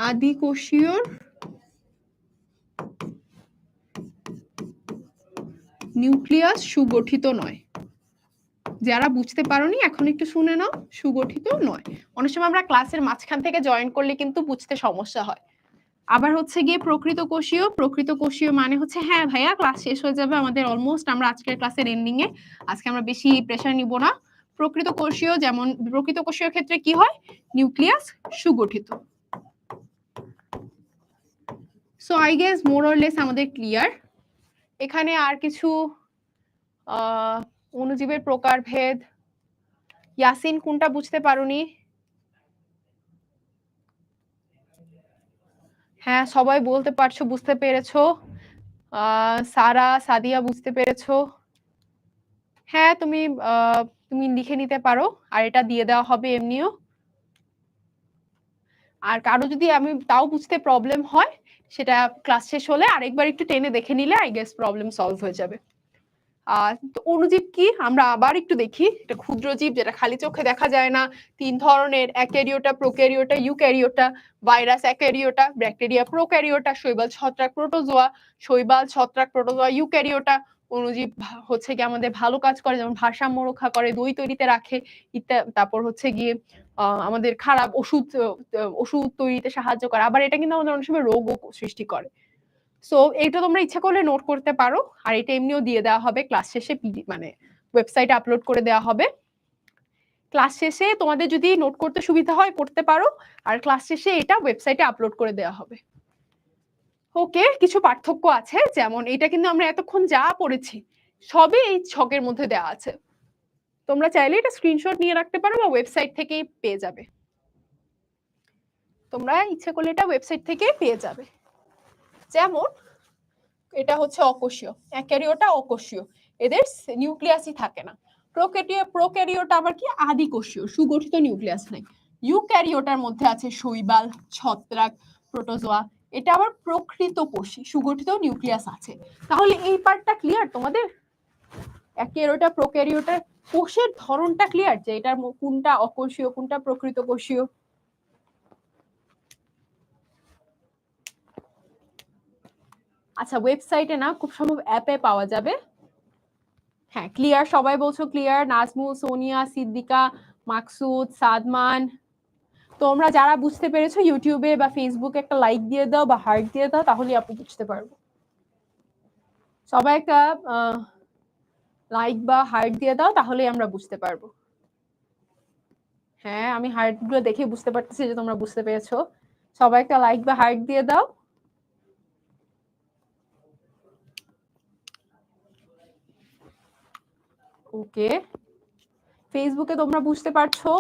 আদিকোষীয়র নিউক্লিয়াস সুগঠিত নয়। যারা বুঝতে পারোনি এখন একটু শুনে নাও, সুগঠিত নয়। অনেক সময় আমরা ক্লাসের মাঝখান থেকে জয়েন করলে কিন্তু বুঝতে সমস্যা হয়। আবার হচ্ছে গিয়ে প্রকৃত কোষীয়, প্রকৃত কোষীয় মানে হচ্ছে, হ্যাঁ ভাইয়া ক্লাস শেষ হয়ে যাবে আমাদের অলমোস্ট, আমরা আজকের ক্লাসের এন্ডিং এ, আজকে আমরা বেশি প্রেসার নিব না। প্রকৃত কোষীয় যেমন, প্রকৃত কোষীয় ক্ষেত্রে কি হয়? নিউক্লিয়াস সুগঠিত। So I guess more or less আমাদের ক্লিয়ার। এখানে আর কিছু অণুজীবের প্রকারভেদ, ইয়াসিন কোনটা বুঝতে পারোনি? হ্যাঁ সবাই বলতে পারছো বুঝতে পেরেছো। সারা, সাদিয়া বুঝতে পেরেছো। হ্যাঁ তুমি তুমি লিখে নিতে পারো, আর এটা দিয়ে দেওয়া হবে এমনিও। আর কারো যদি আমি তাও বুঝতে প্রবলেম হয়, সেটা ক্লাস শেষ হলে আরেকবার একটু টেনে দেখে নিলে আই গেস প্রবলেম সলভ হয়ে যাবে। তো অণুজীব কি আমরা আবার একটু দেখি। এটা ক্ষুদ্র জীব যেটা খালি চোখে দেখা যায় না, 3 ধরনের: akaryota, prokaryota, eukaryota. Virus akaryota, bacteria prokaryota, শৈবাল ছত্রাক প্রোটোজোয়া, শৈবাল ছত্রাক প্রোটোজোয়া ইউক্যারিওটা। অণুজীব হচ্ছে কি আমাদের ভালো কাজ করে, যেমন ভারসাম্য রক্ষা করে, দই তৈরিতে রাখে, তারপর হচ্ছে গিয়ে আমাদের খারাপ ওষুধ ওষুধ তৈরিতে সাহায্য করে। আবার এটা কিন্তু আমাদের অনেক সময় রোগও সৃষ্টি করে। সো এটা তোমরা ইচ্ছা করলে নোট করতে পারো, আর এটা এমনিও দিয়ে দেওয়া হবে ক্লাস শেষে, মানে ওয়েবসাইটে আপলোড করে দেওয়া হবে। ক্লাস শেষে তোমাদের যদি নোট করতে সুবিধা হয় করতে পারো, আর ক্লাস শেষে এটা ওয়েবসাইটে আপলোড করে দেওয়া হবে। ওকে, কিছু পার্থক্য আছে, যেমন এটা কিন্তু আমরা এতক্ষণ যা পড়েছি সবই এই ছকের মধ্যে দেওয়া আছে। তোমরা চাইলে এটা স্ক্রিনশট নিয়ে রাখতে পারো বা ওয়েবসাইট থেকেই পেয়ে যাবে। তোমরা ইচ্ছে করলে এটা ওয়েবসাইট থেকে পেয়ে যাবে। যেমন এটা হচ্ছে অকোষীয়, অ্যাক্যারিওটা অকোষীয়, এদের নিউক্লিয়াসই থাকে না। প্রোক্যারিওটা আবার কি আদিকোষীয়, সুগঠিত নিউক্লিয়াস নাই। ইউক্যারিওটার মধ্যে আছে শৈবাল, ছত্রাক, প্রোটোজোয়া, এটা আবার প্রকৃত কোষী, সুগঠিত নিউক্লিয়াস আছে। তাহলে এই পার্টটা ক্লিয়ার তোমাদের? অ্যাক্যারিওটা প্রোক্যারিওটার কোষের ধরনটা ক্লিয়ার, যে এটার কোনটা অকোষীয় কোনটা প্রকৃত কোষীয়। আচ্ছা, ওয়েবসাইটে না খুব সম্ভব অ্যাপে পাওয়া যাবে। হ্যাঁ ক্লিয়ার, সবাই বলছো ক্লিয়ার, নাজমু, সোনিয়া, সিদ্দিকা, মাকসুদ, সাদমান। তোমরা যারা বুঝতে পেরেছো ইউটিউবে বা ফেসবুকে একটা লাইক দিয়ে দাও বা হার্ট দিয়ে দাও, তাহলে আপনি বুঝতে পারবো। সবাই একটা লাইক বা হার্ট দিয়ে দাও, তাহলেই আমরা বুঝতে পারবো। হ্যাঁ আমি হার্ট গুলো দেখে বুঝতে পারতেছি যে তোমরা বুঝতে পেরেছো। সবাই একটা লাইক বা হার্ট দিয়ে দাও। ওকে, ফেসবুকে তোমরা বুঝতে পারছো?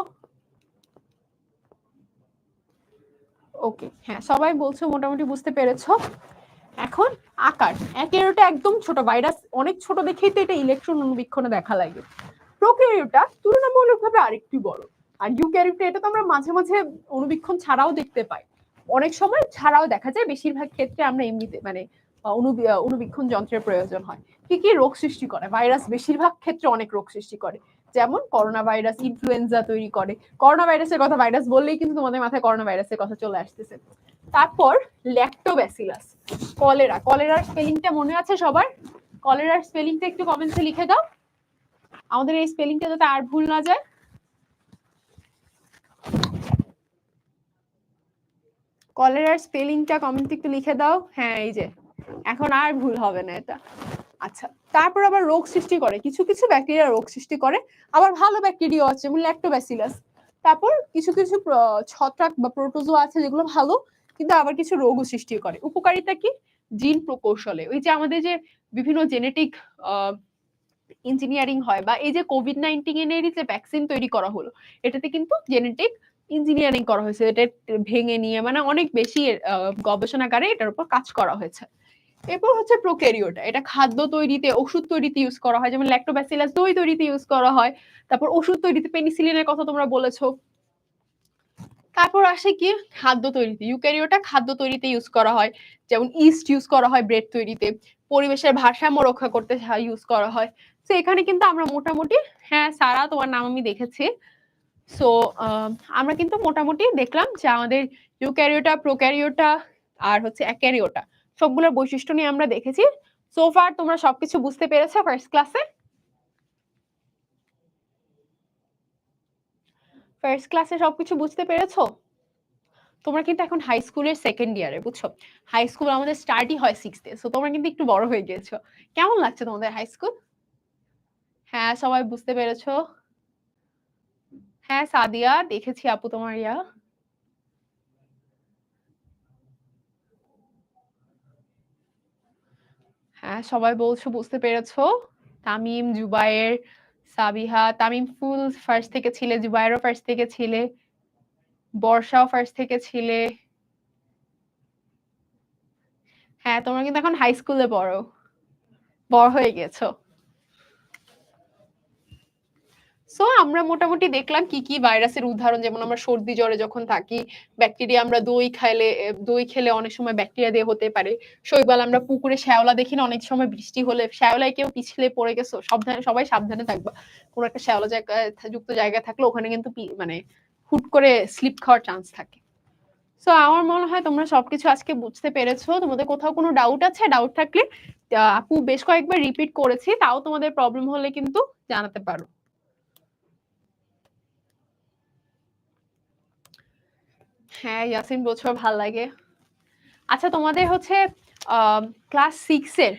ওকে, হ্যাঁ সবাই বলছো মোটামুটি বুঝতে পেরেছো। এখন আকার, অ্যাক্যারিওটা একদম ছোট, ভাইরাস অনেক ছোট দেখেই তো এটা ইলেকট্রন অনুবীক্ষণে দেখা লাগে। প্রোক্যারিওটা তুলনামূলকভাবে আরেকটু বড়। আর ইউক্যারিওটা এটা তো আমরা মাঝে মাঝে অনুবীক্ষণ ছাড়াও দেখতে পাই, অনেক সময় ছাড়াও দেখা যায়, বেশিরভাগ ক্ষেত্রে আমরা এমনিতে মানে অনুবীক্ষণ যন্ত্রের প্রয়োজন হয়। কি কি রোগ সৃষ্টি করে? ভাইরাস বেশিরভাগ ক্ষেত্রে অনেক রোগ সৃষ্টি করে, যেমন করোনা ভাইরাস, ইনফ্লুয়েঞ্জা তৈরি করে। করোনা ভাইরাসের কথা, ভাইরাস বললেই কিন্তু তোমাদের মাথায় করোনা ভাইরাসের কথা চলে আসতেছে। তারপর ল্যাক্টোব্যাসিলাস, কলেরা, কলেরার স্পেলিংটা মনে আছে সবার? কলেরার স্পেলিংটা একটু কমেন্টে লিখে দাও, আমাদের এই স্পেলিংটা যাতে আর ভুল না যায়। কলেরার স্পেলিংটা কমেন্টে একটু লিখে দাও। হ্যাঁ এই যে, এখন আর ভুল হবে না এটা। আচ্ছা, তারপর আবার রোগ সৃষ্টি করে, কিছু কিছু ব্যাকটেরিয়া রোগ সৃষ্টি করে, আবার ভালো ব্যাকটেরিয়া আছে যেমন ল্যাক্টোব্যাসিলাস। তারপর কিছু কিছু ছত্রাক বা প্রোটোজোয়া আছে যেগুলো ভালো, কিন্তু আবার কিছু রোগও সৃষ্টি করে। উপকারিতা কি? জিন প্রকৌশলে, ওই যে আমাদের যে বিভিন্ন জেনেটিক ইঞ্জিনিয়ারিং হয়, বা এই যে কোভিড-19 এর যে ভ্যাকসিন তৈরি করা হলো, এটাতে কিন্তু জেনেটিক ইঞ্জিনিয়ারিং করা হয়েছে, এটা ভেঙে নিয়ে মানে অনেক বেশি গবেষণাগারে এটার উপর কাজ করা হয়েছে। এরপর হচ্ছে প্রোক্যারিওটা, এটা খাদ্য তৈরিতে, ওষুধ তৈরিতে ইউজ করা হয়, যেমন ল্যাক্টোব্যাসিলাস দই তৈরিতে ইউজ করা হয়। তারপর ওষুধ তৈরিতে পেনিসিলিনের কথা তোমরা বলেছো। তারপর আসে কি খাদ্য তৈরিতে, ইউক্যারিওটা খাদ্য তৈরিতে ইউজ করা হয়, যেমন ইস্ট ইউজ করা হয় ব্রেড তৈরিতে, পরিবেশের ভারসাম্য রক্ষা করতে ইউজ করা হয়। তো এখানে কিন্তু আমরা মোটামুটি, হ্যাঁ সারা তোমার নাম আমি দেখেছি। সো আমরা কিন্তু মোটামুটি দেখলাম যে আমাদের ইউক্যারিওটা, প্রোক্যারিওটা আর হচ্ছে অ্যাক্যারিওটা সবগুলোর বৈশিষ্ট্য নিয়ে আমরা দেখেছি। সো ফার তোমরা সবকিছু বুঝতে পেরেছো ফার্স্ট ক্লাসে? ফার্স্ট ক্লাসে সবকিছু বুঝতে পেরেছো? তোমরা কিন্তু এখন হাই স্কুলের সেকেন্ড ইয়ারে, বুঝছো? হাই স্কুল আমাদের স্টার্টই হয় 6th-এ, সো তোমরা কিন্তু একটু বড় হয়ে গিয়েছো। কেমন লাগছে তোমাদের হাই স্কুল? হ্যাঁ সবাই বুঝতে পেরেছো? হ্যাঁ সাদিয়া, দেখেছি আপু তোমার ইয়া। হ্যাঁ সবাই বলছো বুঝতে পেরেছো। তামিম, জুবায়ের, সাবিহা, তামিম ফুল ফার্স্ট থেকে ছিলে, জুবায়েরও ফার্স্ট থেকে ছিলে, বর্ষাও ফার্স্ট থেকে ছিলে। হ্যাঁ তোমরা কিন্তু এখন হাই স্কুলে পড়ো, বড় হয়ে গেছো। সো আমরা মোটামুটি দেখলাম কি কি ভাইরাসের উদাহরণ, যেমন আমরা সর্দি জ্বরে যখন থাকি, ব্যাকটেরিয়া আমরা দই খেলে অনেক সময় ব্যাকটেরিয়া দিয়ে হতে পারে। শৈবাল, আমরা পুকুরে শ্যাওলা দেখি না, অনেক সময় বৃষ্টি হলে শ্যাওলায় কেউ পিছলে পড়ে গেছো, সাবধানে, সবাই সাবধানে থাকবা। কোনো একটা শ্যাওলা জায়গায় যুক্ত জায়গা থাকলে ওখানে কিন্তু মানে হুট করে স্লিপ খাওয়ার চান্স থাকে। সো আমার মনে হয় তোমরা সবকিছু আজকে বুঝতে পেরেছো। তোমাদের কোথাও কোনো ডাউট আছে? ডাউট থাকলে আপু বেশ কয়েকবার রিপিট করেছি, তাও তোমাদের প্রবলেম হলে কিন্তু জানাতে পারো। হ্যাঁ ইয়াসিন বলছো ভাল লাগে। আচ্ছা তোমাদের হচ্ছে ক্লাস 6-এর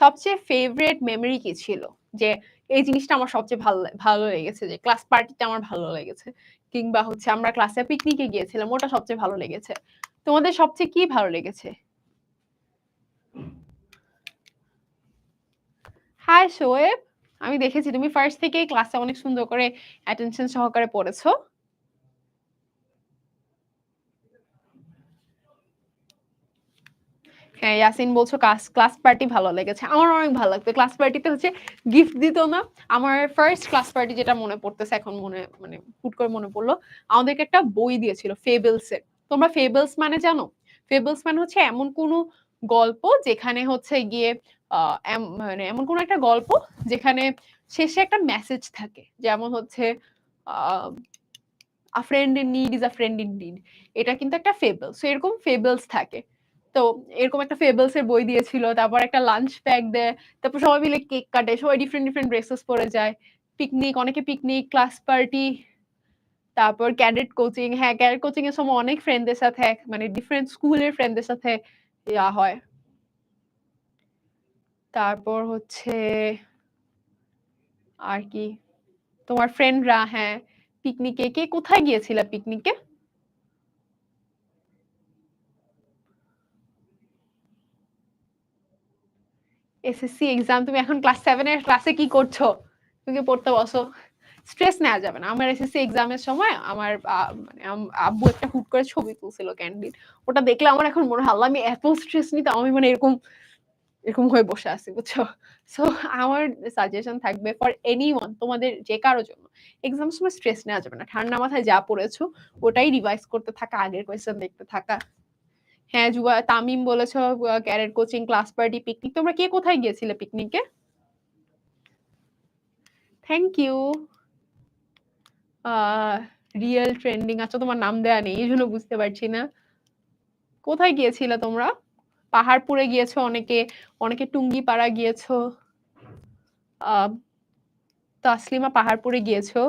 সবচেয়ে ফেভারিট মেমরি কি ছিল? যে এই জিনিসটা আমার সবচেয়ে ভালো লেগেছে যে ক্লাস পার্টিটা আমার ভালো লেগেছে। কিংবা হচ্ছে আমরা ক্লাসে পিকনিকে গিয়েছিলাম ওটা সবচেয়ে ভালো লেগেছে। তোমাদের সবচেয়ে কি ভালো লেগেছে? হাই শোয়েব, আমি দেখেছি তুমি ফার্স্ট থেকেই ক্লাসে অনেক সুন্দর করে অ্যাটেনশন সহকারে পড়েছো। হ্যাঁ, ইয়াসিন বলছো ক্লাস পার্টি ভালো লেগেছে। আমার অনেক ভালো লাগতো। ক্লাস পার্টিতে হচ্ছে গিফট দিত না? আমার ফার্স্ট ক্লাস পার্টি যেটা মনে পড়তেছে এখন মানে হুট করে মনে পড়ল। আমাদেরকে একটা বই দিয়েছিল ফেবলস এর। তোমরা ফেবলস মানে জানো? ফেবলস মানে হচ্ছে এমন কোনো গল্প যেখানে হচ্ছে গিয়ে আ মানে এমন কোনো একটা গল্প যেখানে শেষে একটা মেসেজ থাকে। যেমন হচ্ছে a a friend in need is a friend in need. এটা কিন্তু একটা ফেবল। সো এরকম ফেবলস থাকে। তো এরকম একটা ফেবলস এর বই দিয়েছিল। তারপর একটা লাঞ্চ প্যাক দেয়। তারপর সবাই মিলে কেক কাটে। সবাই ডিফারেন্ট ড্রেসেস পরে যায়। পিকনিক, ক্লাস পার্টি, তারপর ক্যাডেট কোচিং। হ্যাঁ, ক্যাডেট কোচিং এর সময় অনেক ফ্রেন্ডদের সাথে মানে ডিফারেন্ট স্কুলের ফ্রেন্ডদের সাথে ইয়া হয়। তারপর হচ্ছে আর কি? তোমার ফ্রেন্ডরা হ্যাঁ, পিকনিকে কে কোথায় গিয়েছিলা পিকনিকে? এসএসসি এক্সাম তুমি এখন ক্লাস 7 এর ক্লাসে কি করছো? তুমি কি পড়তে বসো? স্ট্রেস নেওয়া যাবে না। আমার এসএসসি এক্সামের সময় আমার মানে আব্বু একটা হুট করে ছবি তুলছিল ক্যান্ডিড। ওটা দেখলে আমার এখন মনে হয় আল্লাহ আমি এত স্ট্রেস নিতাম আমি মানে এরকম হয়ে বসে আছি বুঝছো? সো আমার সাজেশন থাকবে ফর এনিওয়ান তোমাদের যে কারো জন্য। এক্সামের সময় স্ট্রেস নেওয়া যাবে না। ঠান্ডা মাথায় যা পড়েছো ওটাই রিভাইজ করতে থাকা, আগের কোয়েশ্চেন দেখতে থাকা। হ্যাঁ, তামিম বলেছ karate coaching, class party, picnic. তোমরা কে কোথায় গিয়েছিলে পিকনিকে? Thank you. রিয়েল ট্রেন্ডিং আচ্ছা তোমার নাম দেয়া নেই এজন্য বুঝতে পারছি না। কোথায় গিয়েছিলে তোমরা? পাহাড়পুরে গিয়েছো অনেকে, অনেকে টুঙ্গিপাড়া গিয়েছো। আহ তাসলিমা পাহাড়পুরে গিয়েছো।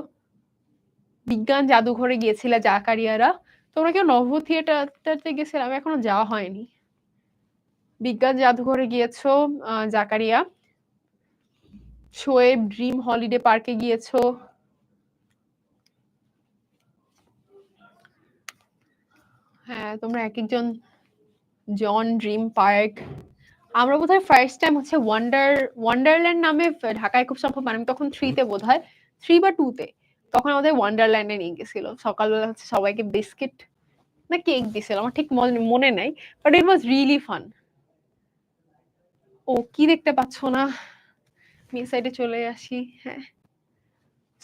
বিজ্ঞান জাদুঘরে গিয়েছিলে জাকারিয়ারা। তোমরা কেউ নভ থিয়েটারতে গেছিলে? আমি এখনো যাওয়া হয়নি। বিজ্ঞান জাদুঘরে গিয়েছো জাকারিয়া। শোয়েব ড্রিম হলিডে পার্কে গিয়েছো। হ্যাঁ, তোমরা একেকজন জন ড্রিম পার্ক। আমরা বোধহয় ফার্স্ট টাইম হচ্ছে ওয়ান্ডারল্যান্ড নামে ঢাকায় খুব সম্ভব মানে আমি তখন 3 তে বোধহয় 3 বা 2 তে। তখন আমাদের ওয়ান্ডারল্যান্ডে নিয়ে গেছিল। সকালবেলা হচ্ছে সবাইকে বিস্কিট না কেক দিছিল। আমার ঠিক মনে নাই। But it was really fun. ও কি দেখতে পাচ্ছ না? আমি এই সাইডে চলে আসি। হ্যাঁ।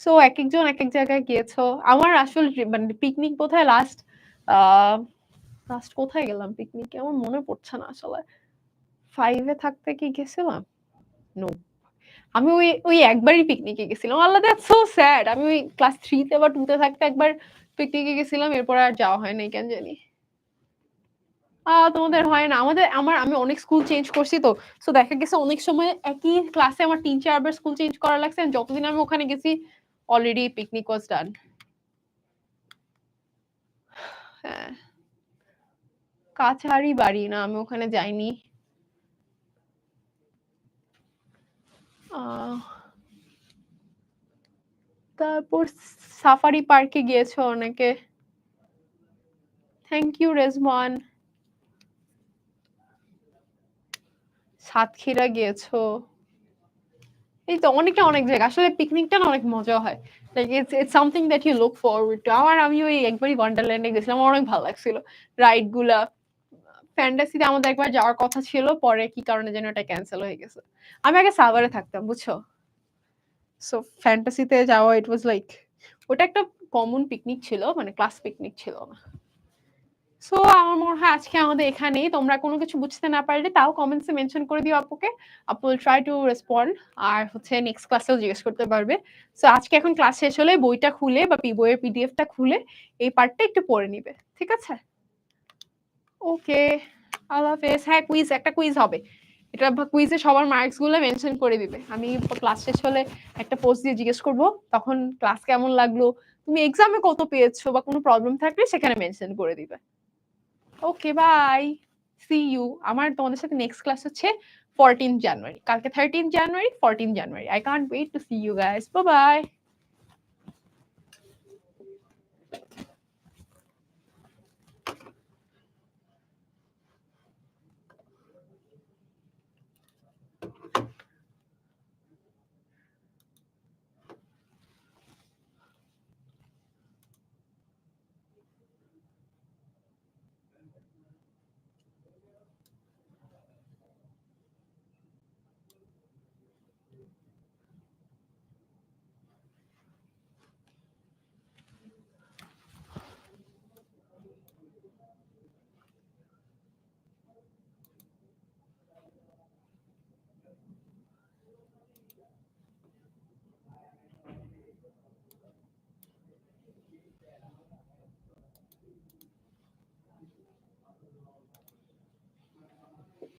সো একেকজন একেক জায়গায় গিয়েছো। আমার আসল মানে পিকনিক বোধহয় আ লাস্ট কোথায় গেলাম পিকনিকে? আমার মনে পড়ছে না আসলে। 5 এ থাকতে কি গেছিলাম? নো। আমি ওই একবারই পিকনিকে গেছিলাম। আল্লাহ দ্যাটস সো স্যাড। আমি ওই ক্লাস 3 তে বা 2 তে থাকতে একবার পিকনিকে গেছিলাম। এরপর আর যাওয়া হয় নাই কেন জানি। তোমাদের হয় না। আমি অনেক স্কুল চেঞ্জ করছি তো। সো দেখা গেছে অনেক সময় একই ক্লাসে আমার ৩-৪ বার স্কুল চেঞ্জ করা লাগছে। যতদিন আমি ওখানে গেছি অলরেডি পিকনিক ওয়াজ ডান। হ্যাঁ, কাছারি বাড়ি না আমি ওখানে যাইনি। আহ তারপর সাফারি পার্কে গিয়েছো অনেকে। Thank you Rezwan. সাতক্ষীরা গিয়েছো। এই তো অনেক জায়গা। আসলে পিকনিকটা না অনেক মজা হয়। Like it's something that you look forward to. আমি ওই একবারই ওয়ান্ডারল্যান্ড এ গেছিলাম। আমার অনেক ভালো লাগছিল। রাইড গুলা। ফ্যান্টাসিতে আমাদের একবার যাওয়ার কথা ছিল। পরে কি কারণে যেন ওটা ক্যানসেল হয়ে গেছে। আমি আগে সাভারে থাকতাম, বুঝছো? সো ফ্যান্টাসিতে যাওয়া ইট ওয়াজ লাইক ওটা একটা কমন পিকনিক ছিল। মানে ক্লাস পিকনিক ছিল না। সো আমার মনে হয় আজকে আমাদের এখানেই। তোমরা কোনো কিছু বুঝতে না পারলে তাও কমেন্টস এ মেনশন করে দিও আপুকে। আপু উইল ট্রাই টু রেসপন্ড। আর হচ্ছে নেক্সট ক্লাসেও জিজ্ঞেস করতে পারবে। সো আজকে এখন ক্লাস শেষ হলে বইটা খুলে বা বইয়ের পিডিএফটা খুলে এই পার্টটা একটু পড়ে নিবে। ঠিক আছে? ওকে। আল্লাহ হাফেজ। হ্যাঁ, একটা কুইজ হবে। এটা কুইজে সবার মার্কস গুলো মেনশন করে দিবে। আমি ক্লাস শেষ হলে একটা পোস্ট দিয়ে জিজ্ঞেস করব তখন ক্লাস কেমন লাগলো, তুমি এক্সামে কত পেয়েছো বা কোনো প্রবলেম থাকলে সেখানে মেনশন করে দিবে। Okay, bye. See you. আমার তোমাদের সাথে নেক্সট ক্লাস হচ্ছে 14th জানুয়ারি। কালকে 13th January, 14th January. I can't wait to see you guys. Bye by.